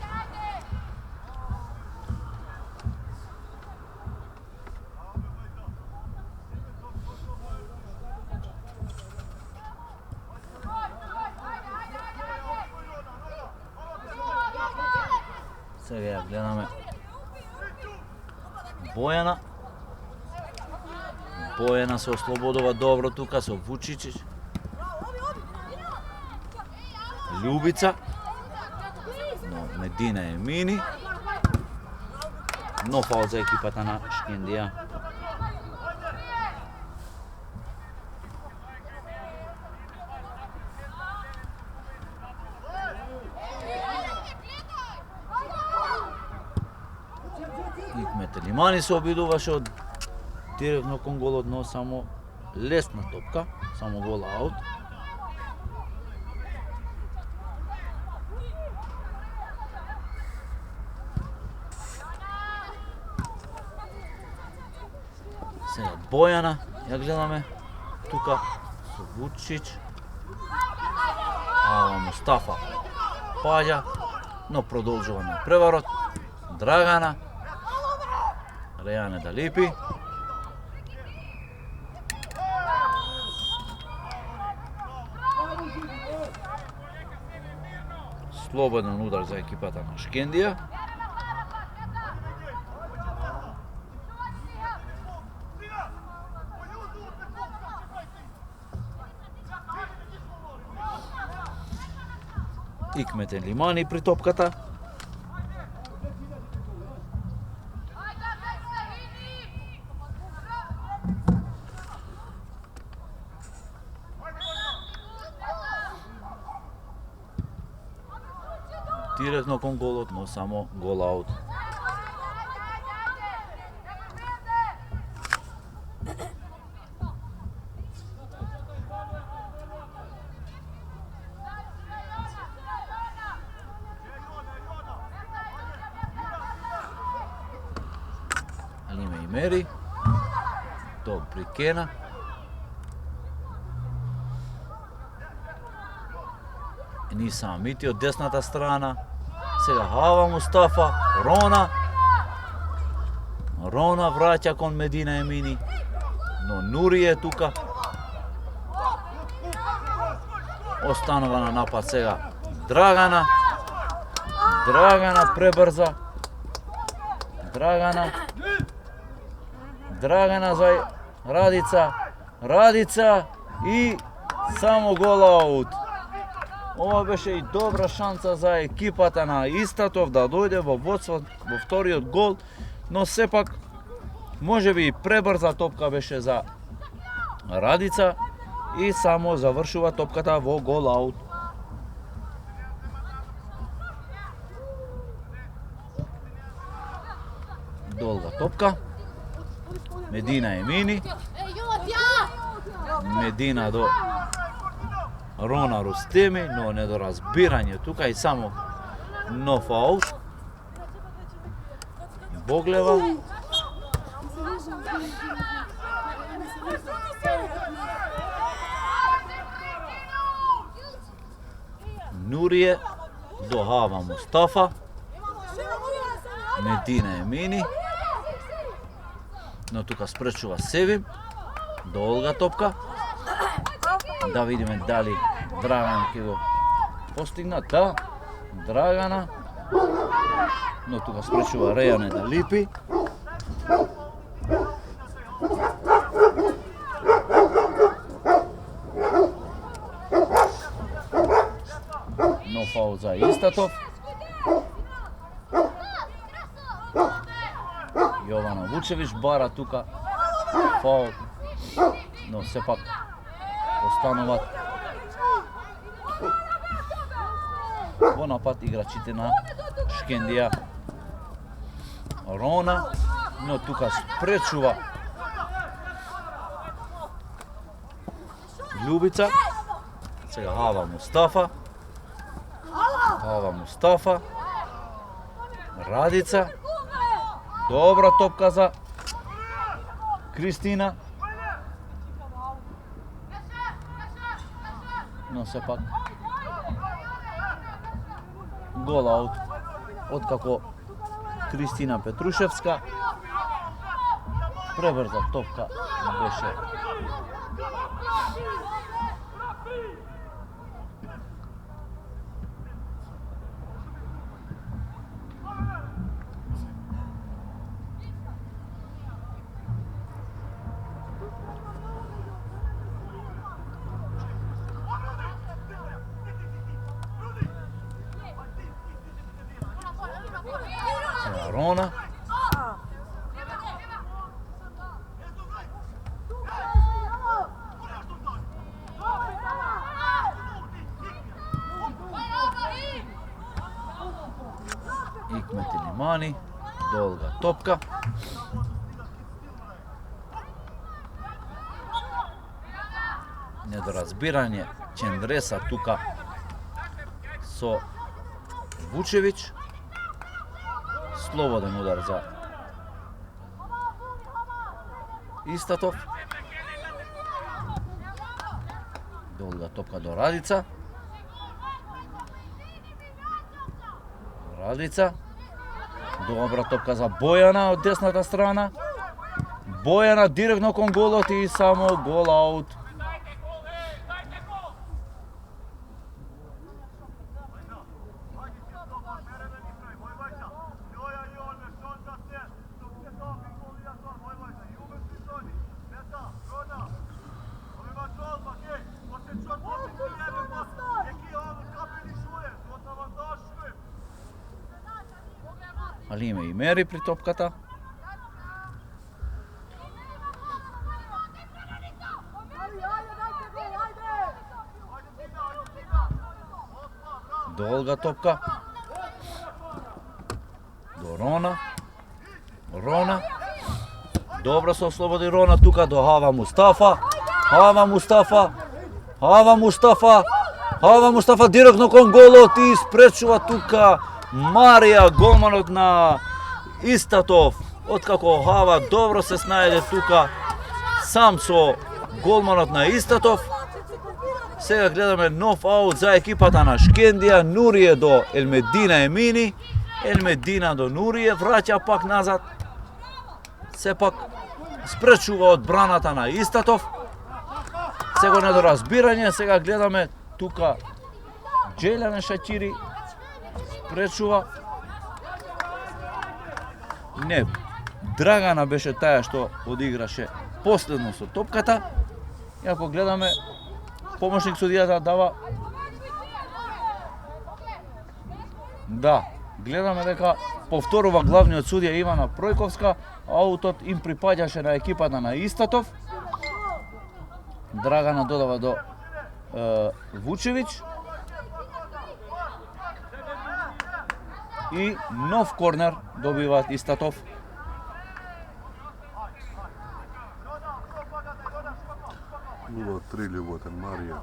Сега ја гледаме Бојана. Бојана се ослободува добро тука со Вучичич. Љубица, но Медина Емини. Нов аут за екипата на Шкендија. Икмете Лимани се обидуваше од директно кон голот, но само лесна топка, само гол аут. Сега Бојана ја гледаме тука со Вучич. Мустафа паѓа, но продолжува на преварот. Драгана. Рејане да липи. Слободен удар за екипата на Шкендија. Икмете Лимани при топката. Директно кон голот, но само гол аут. Алиме и Мери. Добри Кена. Ниса Амити од десната страна. Сега Хава Мустафа, Рона. Рона враќа кон Медина Емини. Но Нури е тука. Останува на напад сега Драгана. Драгана пребрза. Драгана за Радица. Радица и само гол аут. Ова беше и добра шанса за екипата на Истатов да дојде во водство во вториот гол, но сепак можеби и пребрза топка беше за Радица и само завршува топката во гол аут. Долга топка. Медина Емини. Медина до Рона Рустеми, но недоразбирање тука и само нов аут. Боглева. Нурие до Хава Мустафа. Медина Емини. Но тука спречува Севим. Долга топка. Да видиме дали Драгана ќе го постигна. Да, Драгана. Но тука спречува Рејане да липи. Но фаул за Истатов. Јована Вучевич бара тука фаул, но сепак остануваат во напад играчите на Шкендија. Рона, но тука спречува Љубица. Сега Хава Мустафа. Радица. Добра топка за Кристина. Но сепак гол аут откако Кристина Петрушевска пребрза топка беше. Рона. Икмет Лимани. Долга топка. Недоразбирање Чендреса тука со Вучевич. Слободен удар за Истатов. Долга топка до Радица. Радица. Добра топка за Бојана од десната страна. Бојана директно кон голот и само гол аут. Алиме и мери при топката. Долга топка. До Рона. Рона. Добро се ослободи Рона тука до Хава Мустафа. Хава Мустафа. Хава Мустафа. Хава Мустафа директно кон голот и спречува тука Марија, голманот на Истатов. Откако Хава добро се снајде тука сам со голманот на Истатов. Сега гледаме нов аут за екипата на Шкендија. Нурие до Елмедина Емини. Елмедина до Нурие. Враќа пак назад. Сепак спречува одбраната на Истатов. Сега не до разбирање. Сега гледаме тука Джелјане Шачири. Спречува. Не, Драгана беше таја што одиграше последно со топката. И ако гледаме, помошник судијата дава. Да, гледаме дека повторува главниот судија Ивана Пројковска. Аутот им припаѓаше на екипата на Истатов. Драгана додава до Вучевиќ. И нов корнер добиваат Истатов. Нула 3 Љуботен Марија.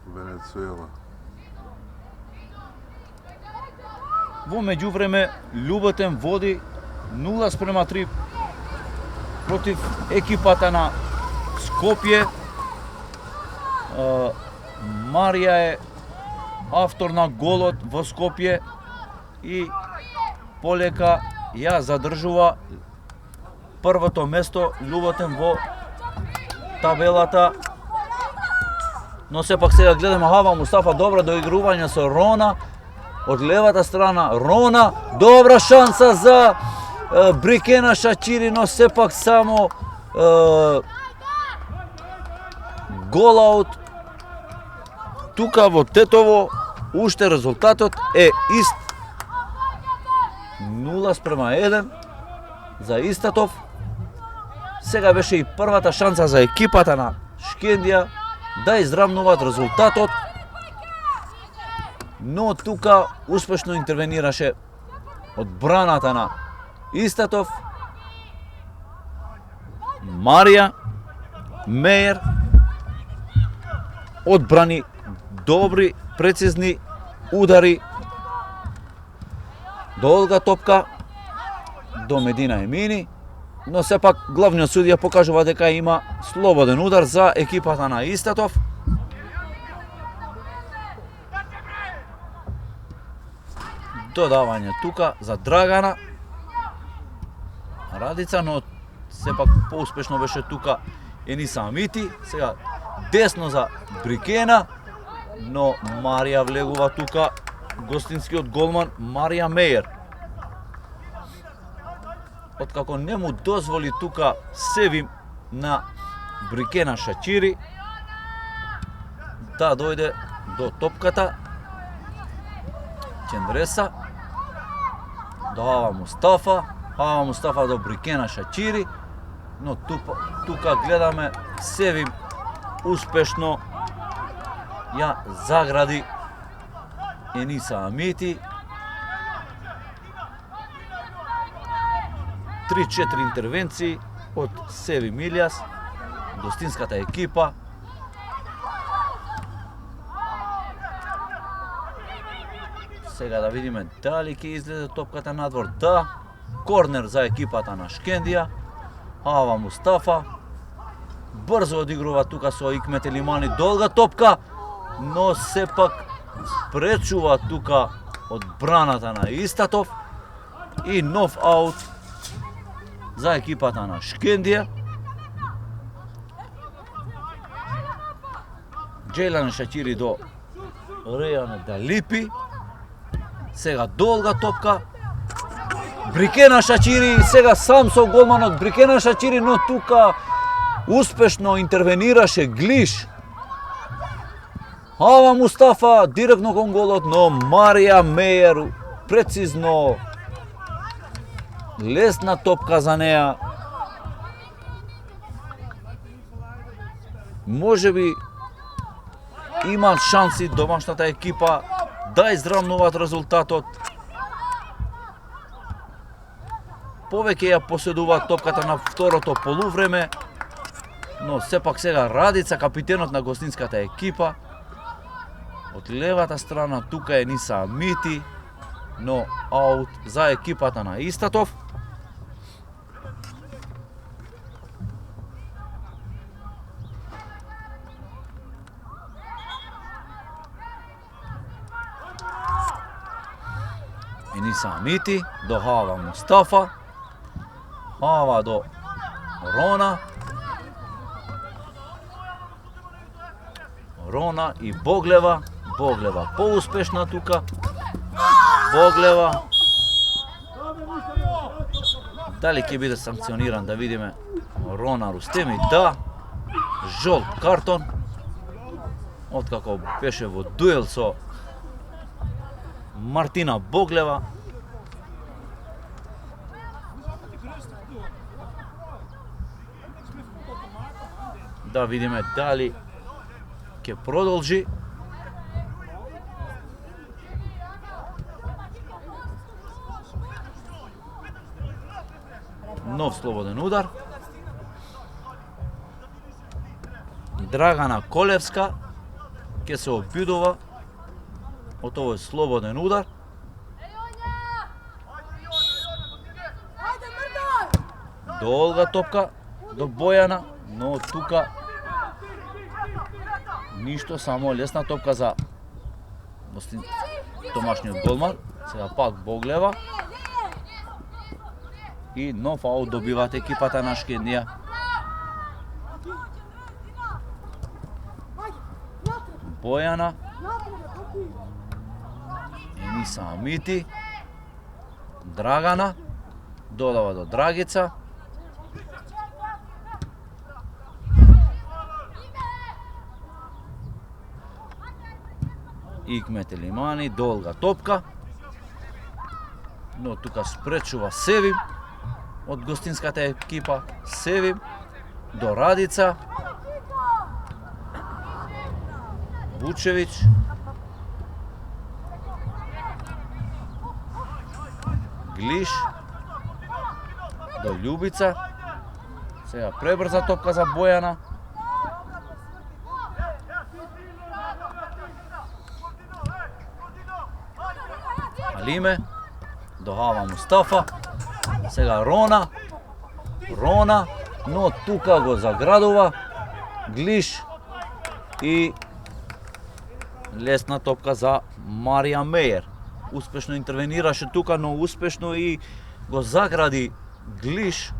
Венецуела. Во меѓувреме Љуботен води 0:3 против екипата на Скопје. Марија е автор на голот во Скопје и полека ја задржува првото место Љуботен во табелата. Но сепак сега гледаме Хава Мустафа, добро доигрување со Рона од левата страна. Рона, добра шанса за Брикена Шачири, но сепак само гол аут. Тука во Тетово уште резултатот е ист. 0:1 за Истатов. Сега беше и првата шанса за екипата на Шкендија да изравнуваат резултатот. Но тука успешно интервенираше одбраната на Истатов. Марија Мејер одбрани добри, прецизни удари. Долга топка до Медина Емини, но сепак главниот судија покажува дека има слободен удар за екипата на Истатов. Додавање тука за Драгана Радица, но сепак поуспешно беше тука Ениса Амити. Сега десно за Брикена, но Марија влегува тука, гостинскиот голман Марија Мејер. Откако не му дозволи тука Севи на Брикена Шачири да дојде до топката. Чендреса до Хава Мустафа, Хава Мустафа до Брикена Шачири, но тука гледаме Севи успешно ја загради Ениса Амити. 3-4 интервенции од Севи Милјас, гостинската екипа. Сега да видиме дали ќе излезе топката надвор. Да, корнер за екипата на Шкендија. Ава Мустафа брзо одигрува тука со Икмет Елимани, долга топка, но сепак спречува тука одбраната на Истатов и нов аут за екипата на Шкендија. Джейлан Шачири до Рејане Далипи. Сега долга топка. Брикена Шачири, сега сам со голманот Брикена Шачири, но тука успешно интервенираше Глиш. Ава Мустафа директно кон голот, но Марија Мејер прецизно, лесна топка за неа. Можеби имаат шанси домашната екипа да израмнуваат резултатот. Повеќе ја поседуваат топката на второто полувреме, но сепак сега Радица, капитенот на гостинската екипа, од левата страна тука е Ниса Амити, но аут за екипата на Истатов. Ниса Амити до Хава Мустафа. Хава до Рона. Рона и Боглева. Боглева поуспешна тука. Боглева. Дали ќе биде санкциониран, да видиме. Рона Рустеми, да. Жолт картон. Откако беше во дуел со Мартина Боглева. Да видиме дали ќе продолжи. Нов слободен удар. Драгана Колевска ќе се обидува од овој слободен удар. Долга топка до Бојана, но тука ништо, само лесна топка за домашниот голман. Сега пак Боглева. И нов аут добиват екипата на Шкендија. Бојана. Ениса Амити. Драгана. Додава до Драгица. Икмет Елимани, долга топка. Но тука спречува Севим од гостинската екипа. Севим до Радица. Вучевиќ. Глиш до Љубица. Сега пребрза топка за Бојана. Алиме до Хава Мустафа. Сега Рона. Рона, но тука го заградува Глиш и лесна топка за Марија Мејер. Успешно интервенираше тука, но успешно и го загради Глиш.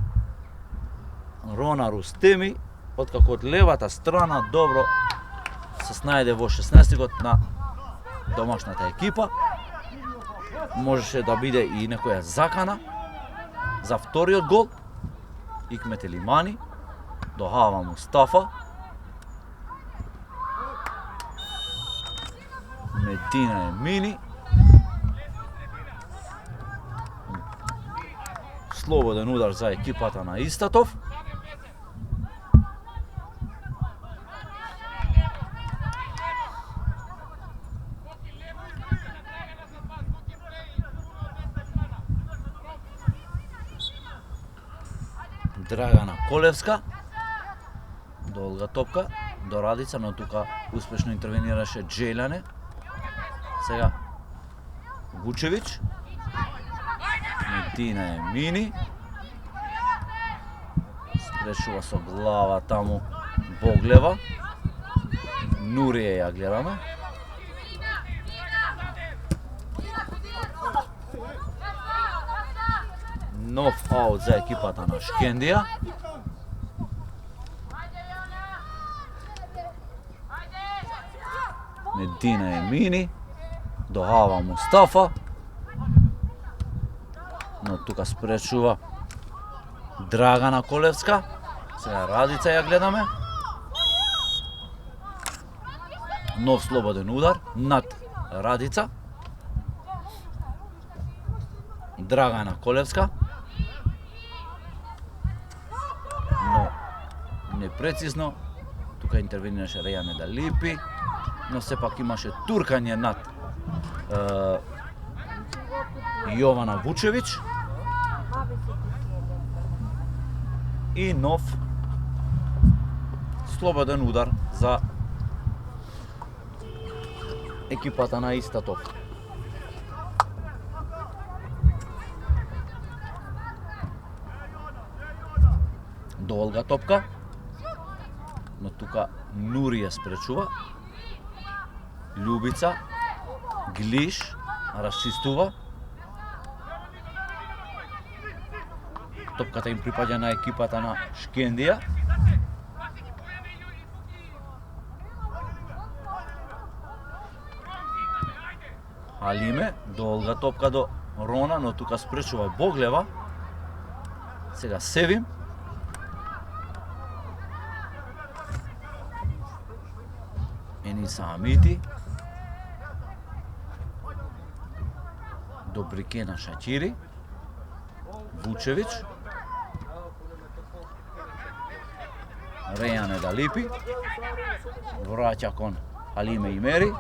Рона Рустеми, откако од левата страна добро се снајде во 16-тигот на домашната екипа. Можеше да биде и некоја закана за вториот гол. Икмет Елимани до Хава Мустафа. Медина Емини. Слободен удар за екипата на Истатов. Драгана Колевска. Долга топка до Радица, но тука успешно интервенираше Джејлане. Сега Вучевиќ. Медина Емини. спречува со глава таму Боглева. Нурие ја гледаме. Нов аут за екипата на Шкендија. Медина Емини, Догава Мустафа, но тука спречува Драгана Колевска. Сега Радица ја гледаме. Нов слободен удар над Радица. Драгана Колевска. Но непрецизно. Тука интервенираше Рејане Далипи. Но сепак имаше туркање над Јована Вучевиќ. И нов слободен удар за екипата на Истатов. Долга топка, но тука Нурија спречува. Љубица, Глиш, расчистува. Топката им припаѓа на екипата на Шкендија. Халиме, долга топка до Рона, но тука спречува Боглева. Сега Севим. Ениса Амити. Добрикена Шачири. Вучевиќ. Рејане Далипи. Враќа кон Халиме Имери.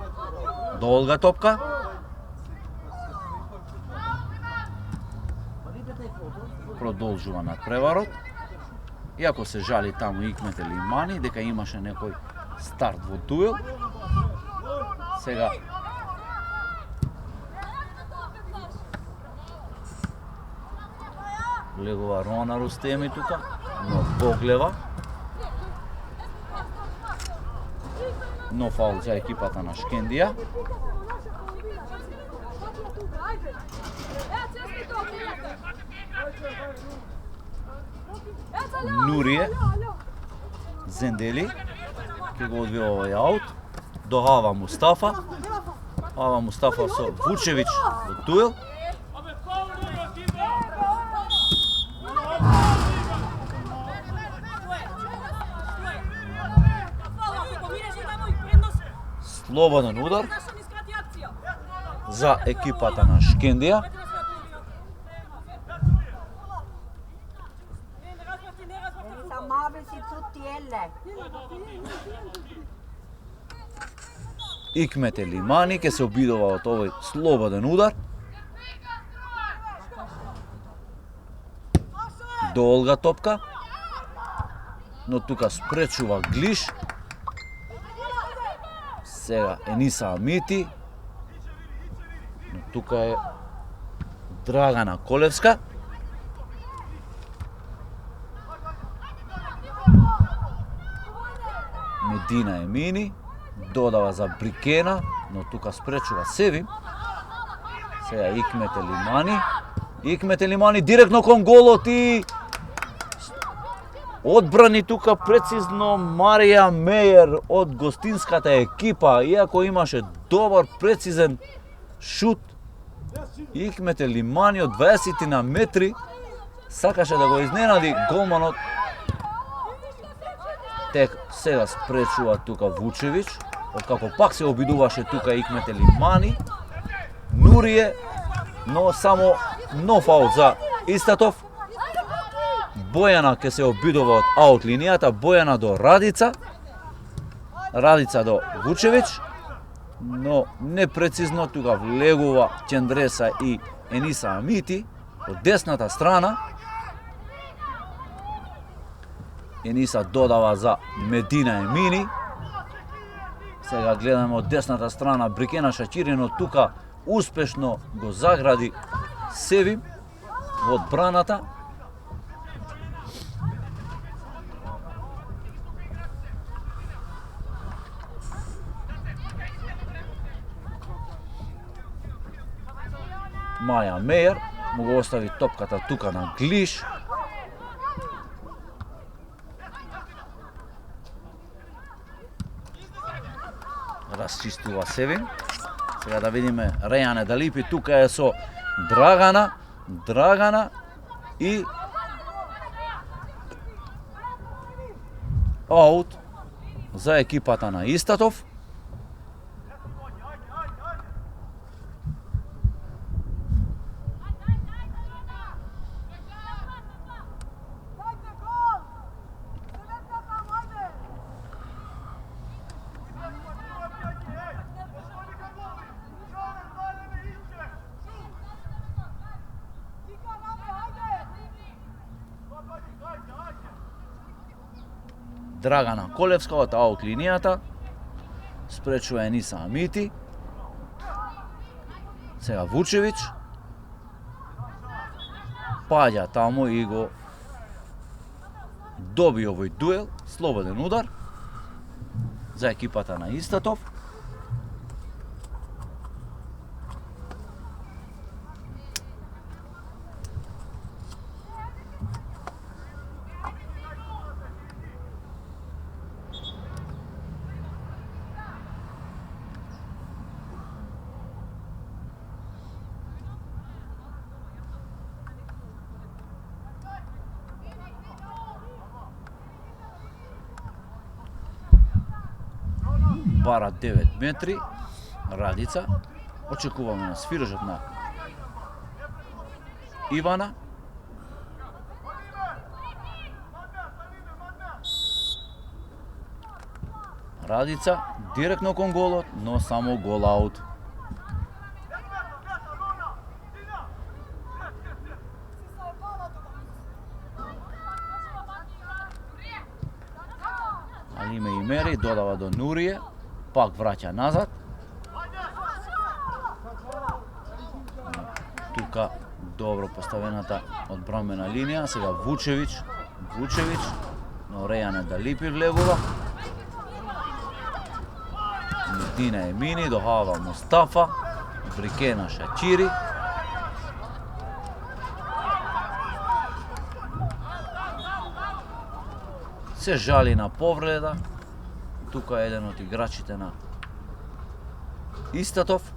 Долга топка. Продолжува надпреварот. Иако се жали таму Икмет Елимани дека имаше некој старт во дуел. Сега легува Рона Рустеми тука, но Боглева. Но фаул за екипата на Шкендија. Нурие Зендели ќе го одвива овој аут. До Ава Мустафа. Ава Мустафа со Вучевиќ во дуел. Слободен удар за екипата на Шкендија. Икмет Елимани ќе се обидува од овој слободен удар. Долга топка, но тука спречува Глиш. Сега Ениса Амити, но тука е Драгана Колевска. Медина Емини додава за Брикена, но тука спречува Севим. Сега Икмет Елимани. Икмет Елимани директно кон голот и одбрани тука прецизно Марија Мејер од гостинската екипа. Иако имаше добар прецизен шут, Икмет Елимани од 20 на метри сакаше да го изненади голманот. Тек сега спречува тука Вучевиќ, откако пак се обидуваше тука Икмет Елимани. Нурие, но само нов аут за Истатов. Бојана ќе се обидува од аут линијата, Бојана до Радица. Радица до Вучевиќ, но непрецизно тука влегува Чендреса и Ениса Амити од десната страна. Ениса додава за Медина Емини. Сега гледаме од десната страна Брикена Шачири, но тука успешно го загради Севим во одбраната. Маја Мејер му го остави топката тука на Глиш. Расчистува Севин. Сега да видиме Рејане Далипи, тука е со Драгана и аут за екипата на Истатов. Драгана Колевска од аут линијата спречува Ениса Амити. Сега Вучевиќ паѓа таму и го доби овој дуел, слободен удар за екипата на Истатов. Бара 9 метри, Радица. Очекуваме на свирежот на Ивана. Радица директно кон голот, но само гол аут. Алиме Имери додава до Нурие, пак враќа назад. Тука добро поставената одбранбена линија, сега Вучевиќ, но Рејане Далипи влегува. Медина Емини, дохава Мустафа, Брикена Шачири. Се жали на повреда. Тука е еден од играчите на Истатов.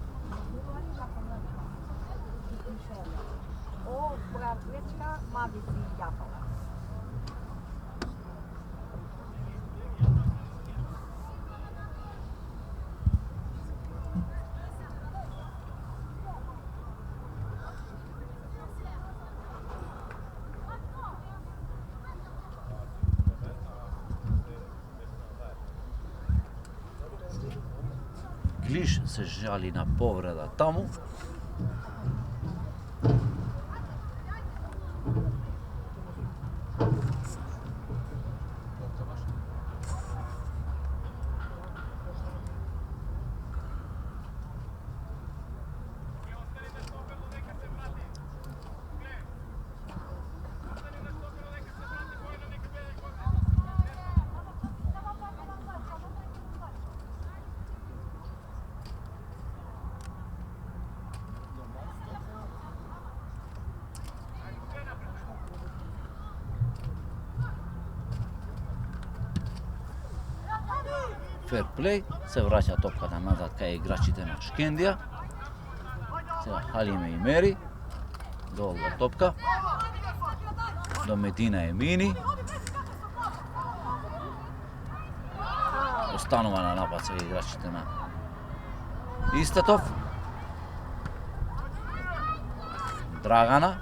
Глиш се жали на повреда таму. Фер плей, се враќа топката назад кај играчите на Шкендија. Сега Халиме Имери, долга топка до Медина Емини. Останува на напад сега играчите на Истатов. Драгана,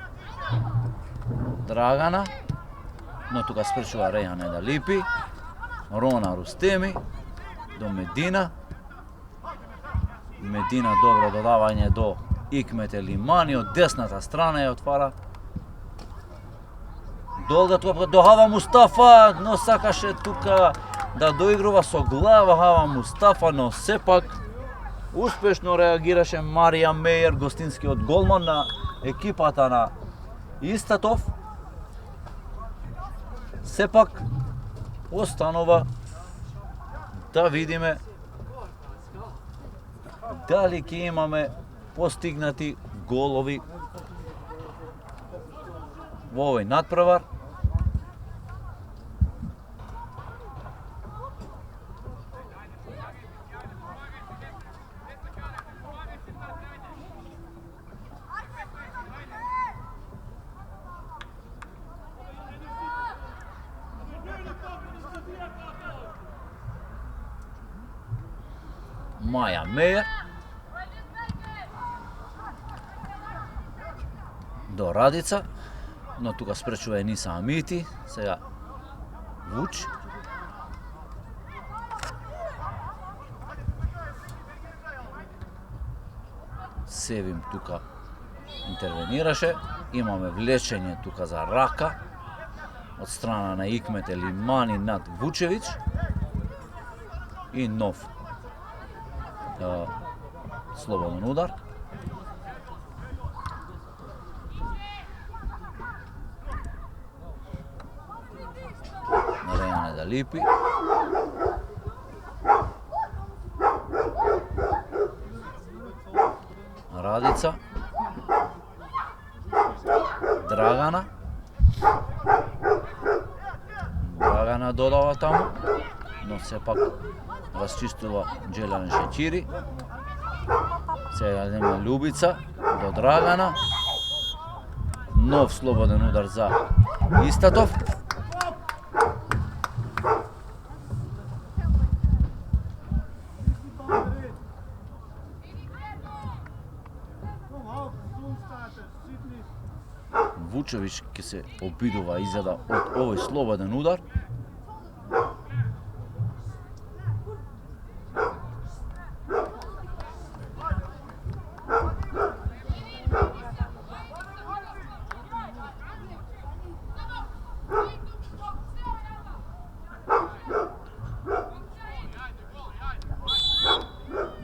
но тука спречува Рејане Далипи. Рона Рустеми до Медина. Медина добро додавање до Икмете Лимани од десната страна ја отвара. Долга топка до Хава Мустафа, но сакаше тука да доигрува со глава Хава Мустафа, но сепак успешно реагираше Марија Мејер, гостинскиот голман на екипата на Истатов. Сепак останува да видиме дали ќе имаме постигнати голови во овој надпревар. Маја Мејер до Радица, но тука спречува Ениса Амити, сега Вуч. Севим тука интервенираше, имаме влечење тука за рака од страна на Икмет Елимани над Вучевиќ и нов слободен удар. Рејане да липи. Радица. Драгана. Драгана додава таму, но сепак расчистува Джелјан Шеќири. Сега нема Љубица до Драгана. Нов слободен удар за Истатов. Вучевиќ ќе се обидува изјада од овој слободен удар.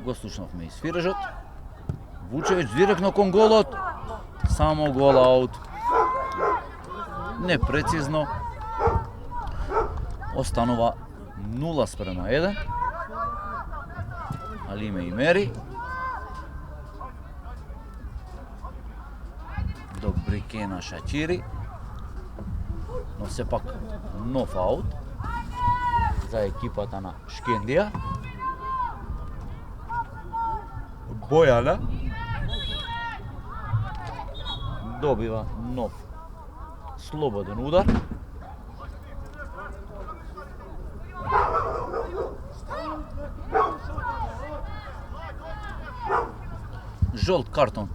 Го слушнавме и свирежот. Вучевиќ директно кон голот. Само гол аут. Непрецизно. Останува 0:1. Алиме Имери. До Брикена Шаќири. Но сепак нов аут за екипата на Шкендија. Бојана добива нов слободен удар. Жолт картон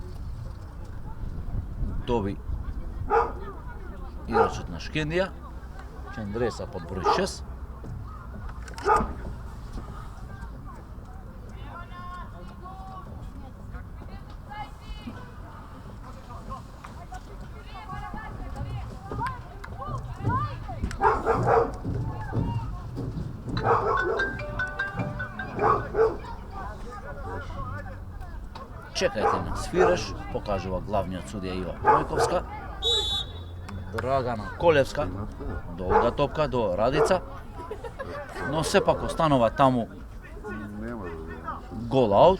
доби играчот на Шкендија, Чендреса под број 6. Чекајте на свиреш, покажува главниот судија Ива Пројковска. Драгана Колевска, долга топка до Радица, но сепак останува таму Нема да видим. гол аут.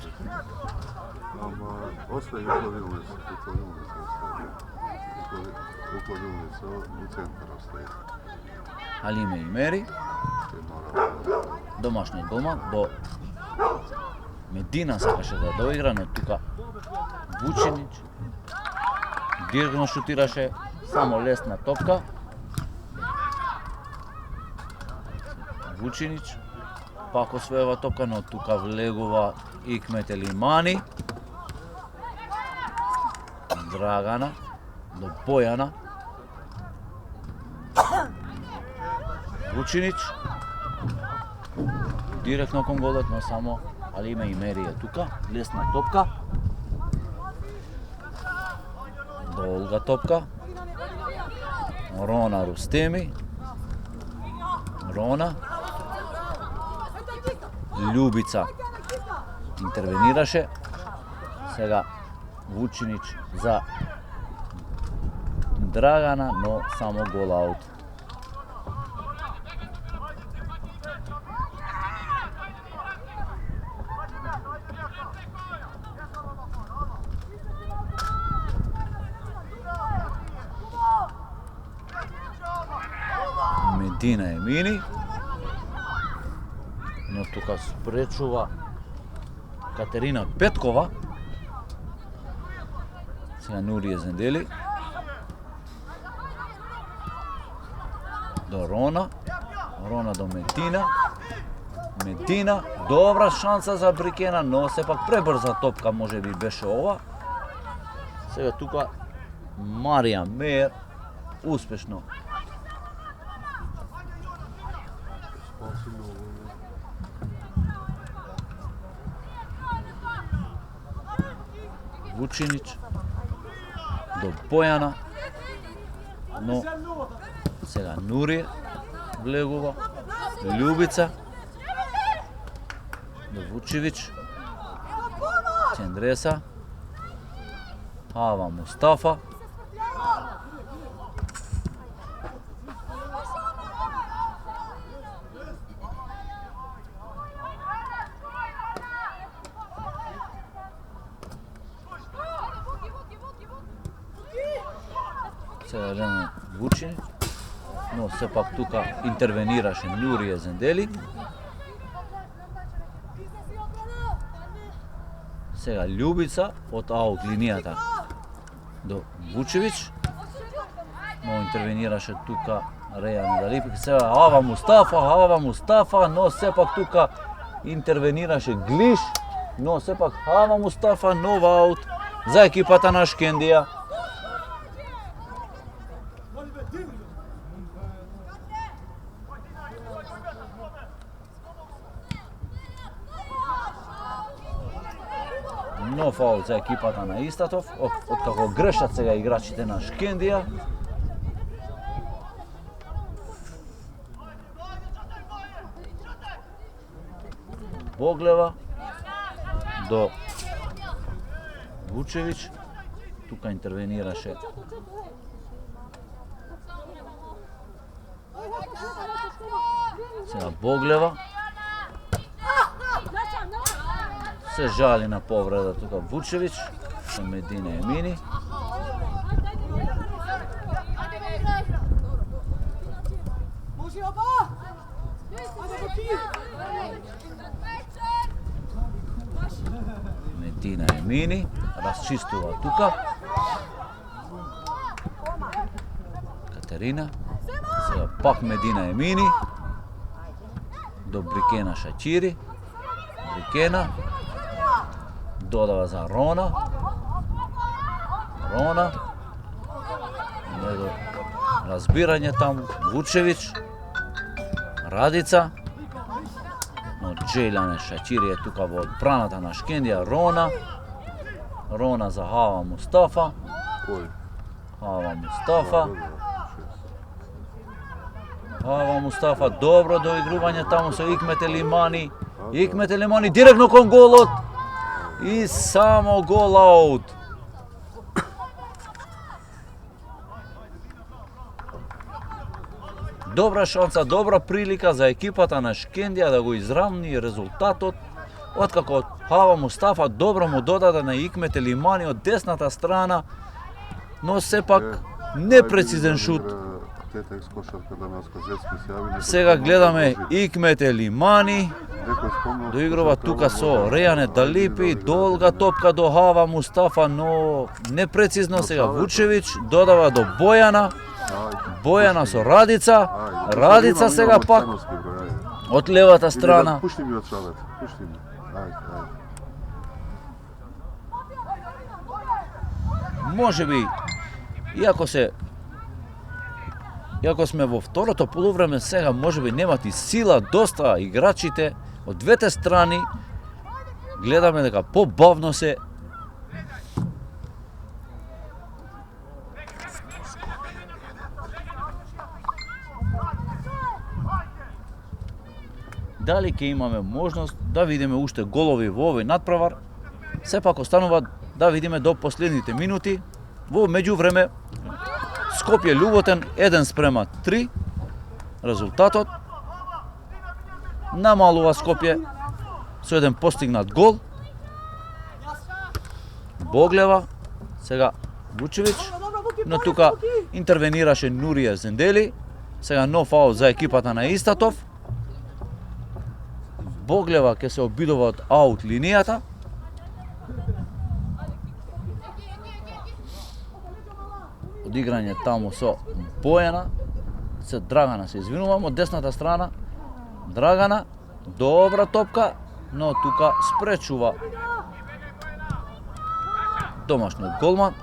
Ама остаje uklonilnica, uklonilnica u centar ostaje. Алиме Имери, Ще мора домашниот голман, до Медина сакаше да доигра, но тука Вучинич директно шутираше, само лесна топка. Вучинич пак освојува топка, но тука влегува Икмет Елимани. Драгана до Бојана. Вучинич директно кон голот, но само Алиме Имери е тука, лесна топка. Долга топка. Рона Рустеми. Рона. Љубица интервенираше. Сега Вучинич за Драгана, но само гол аут. Медина Емини. Но тука спречува Катерина Петкова. Сега Нурија Зендели. До Рона. Рона до Медина. Медина, добра шанса за Брикена, но сепак пребрза топка може би беше ова. Сега тука Марија Меер успешно Спаси много. Вучинич до Бојана, но сега Нурија влегува, Љубица до Вучевич, Чендреса, Хава Мустафа, сега Елена Вучинич, но сепак тука интервенираше Нурија Зендели. Сега Љубица од аут линијата до Вучевич, но интервенираше тука Рејан Далипик. Сега Хава Мустафа, но сепак тука интервенираше Глиш, но сепак Хава Мустафа, нов аут за екипата на Шкендија. Нов аут за екипата на Истатов, откако грешат сега играчите на Шкендија. Боглева до Вучевич, тука интервенираше сега Боглева. Се жали на повреда тука Вучевич, со Медина Емини. Медина Емини расчистува тука. Катерина. Сега пак Медина Емини. До Брикена Шачири. Брикена. Додава за Рона. Недо разбирање таму. Вучевич. Радица. Но Джејлане Шачири е тука во одбраната на Шкендија. Рона за Хава Мустафа. Кој? Хава Мустафа, добро доигрување таму со Икмет Елимани. Икмет Елимани директно кон голот. И само гол аут. Добра шанса, добра прилика за екипата на Шкендија да го изравни резултатот. Откако Хава Мустафа добро му додаде на Икмет Елимани од десната страна, но сепак непрецизен шут. Сега гледаме Икмет Елимани. Доигрува тука со Рејане Далипи, долга топка до Хава Мустафа, но непрецизно. Сега Вучевич додава до Бојана. Бојана со Радица сега пак од левата страна. Пушти ми од шалет, пушти ми. Можеби, иако сме во второто полувреме, сега можеби немат и сила доста играчите од двете страни. Гледаме дека побавно се дали ќе имаме можност да видиме уште голови во овој надпревар. Сепак останува да видиме до последните минути. Во меѓувреме Скопје Љуботен 1:3 резултатот. Намалува Скопје со еден постигнат гол. Боглева, сега Вучевич, но тука интервенираше Нурија Зендели. Сега нов аут за екипата на Истатов. Боглева ќе се обидува од аут линијата. Одиграње таму со Бојана. Се Драгана се извинувам од десната страна. Драгана, добра топка, но тука спречува домашниот голман.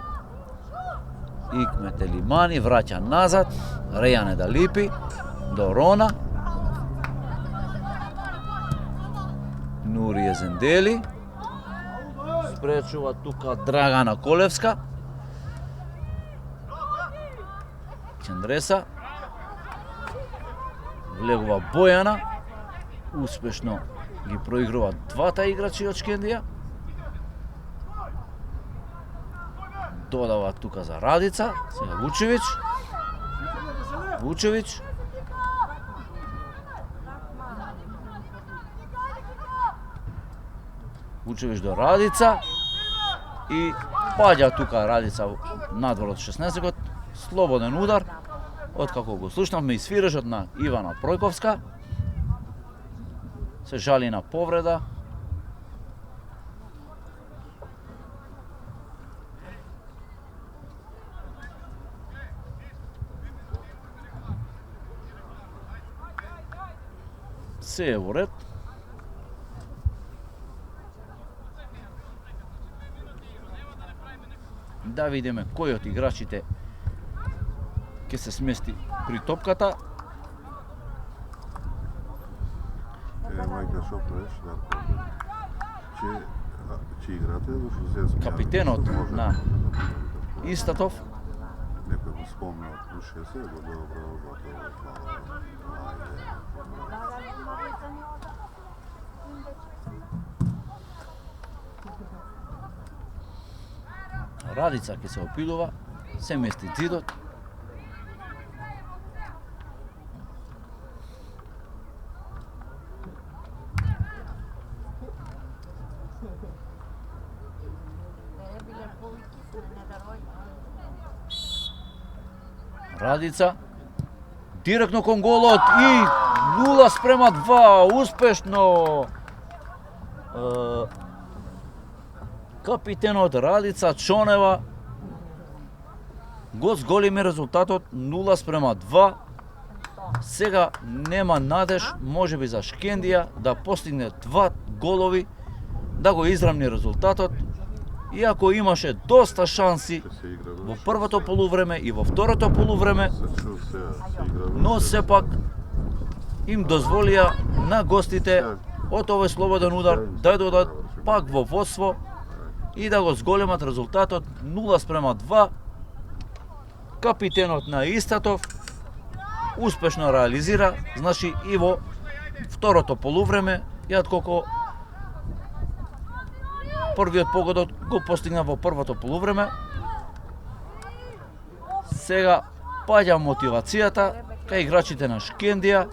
Икмет Елимани враќа назад, Рејане да липи до Рона. Нурија Зендели спречува тука Драгана Колевска. Чендреса влегува Бојана, успешно ги проигрува двата играчи од Шкендија. Додава тука за Радица, сега Вучевиќ. Вучевиќ. Вучевиќ до Радица и паѓа тука Радица надвор од 16-кот. Слободен удар. Откако го слушнавме и свирежот на Ивана Пројковска. Се жали на повреда. Се е во ред. Да видиме кој од играчите ќе се смести при топката. Мајка шо правиш, че играте, зашто се смеја. Капитенот на Истатов. Некој го спомна од душе се, го добро, готово, Радица ќе се опидува, се мести ѕидот. Радица директно кон голот и 0:2, успешно. Капитенот Радица Чонева го зголеми резултатот 0:2. Сега нема надеж, можеби за Шкендија да постигне 2 голови, да го изравни резултатот. Иако имаше доста шанси во првото полувреме и во второто полувреме, но сепак им дозволија на гостите од овој слободен удар да додат пак во водство и да го зголемат резултатот 0:2. Капитенот на Истатов успешно реализира, значи и во второто полувреме, и откако првиот погодот го постигна во првото полувреме. Сега паѓа мотивацијата кај играчите на Шкендија.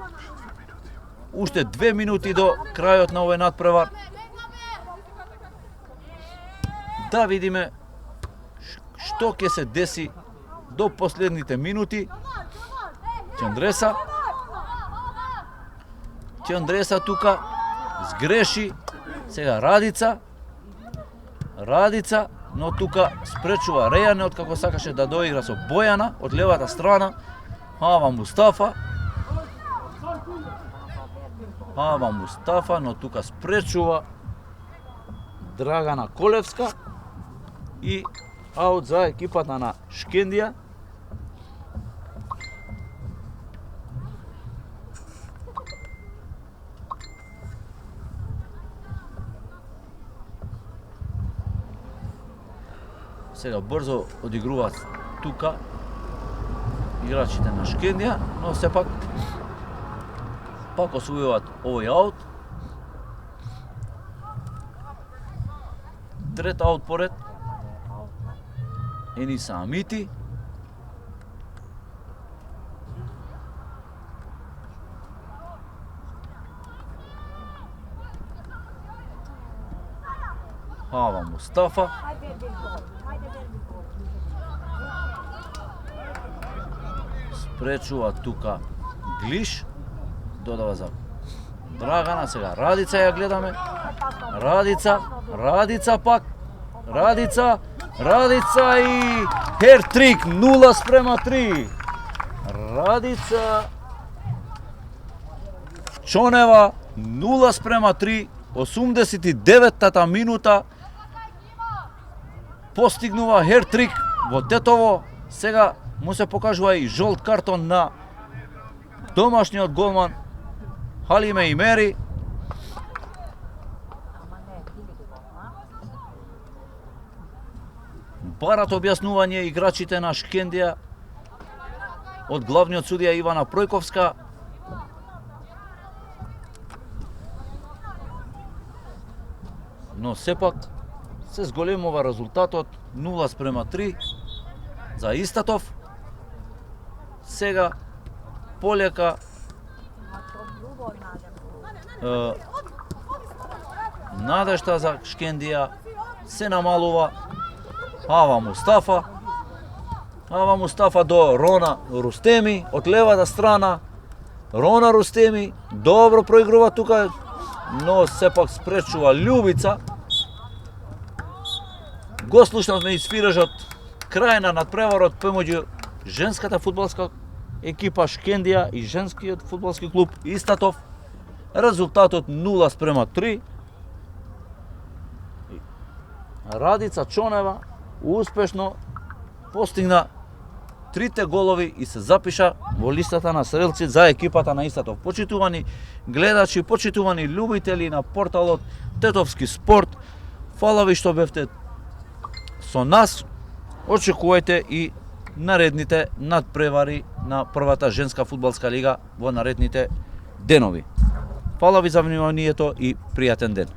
Уште 2 минути до крајот на овој надпревар. Да видиме што ќе се деси до последните минути. Чендреса тука сгреши. Сега Радица, но тука спречува Рејане откако сакаше да доигра со Бојана од левата страна. Ава Мустафа, но тука спречува Драгана Колевска и аут за екипата на Шкендија. Сега брзо одигруваат тука играчите на Шкендија, но сепак пак освојуваат овој аут. Трет аут поред. Ениса Амити. Ава Мустафа. спречува тука Глиш, додава за Драгана, сега Радица ја гледаме. Радица пак. Радица и хертрик 0:3. Радица Чонева 0:3, 89-та минута постигнува хертрик во Тетово. Сега му се покажува и жолт картон на домашниот голман Халиме Имери. Барат објаснување играчите на Шкендија од главниот судија Ивана Пројковска. Но сепак се зголемува резултатот 0:3 за Истатов. Сега полека надежта за Шкендија се намалува. Ава Мустафа до Рона Рустеми од левата страна. Рона Рустеми добро проигрува тука, но сепак спречува Љубица. Го слушнавме испиражот крај на надпреварот помеѓу женската фудбалска екипа Шкендија и женскиот фудбалски клуб Истатов. Резултатот 0:3. Радица Чонева успешно постигна трите голови и се запиша во листата на стрелци за екипата на Истатов. Почитувани гледачи, почитувани љубители на порталот Тетовски спорт, фала ви што бевте со нас. Очекувајте и наредните надпревари на првата женска фудбалска лига во наредните денови. Фала ви за вниманието и пријатен ден.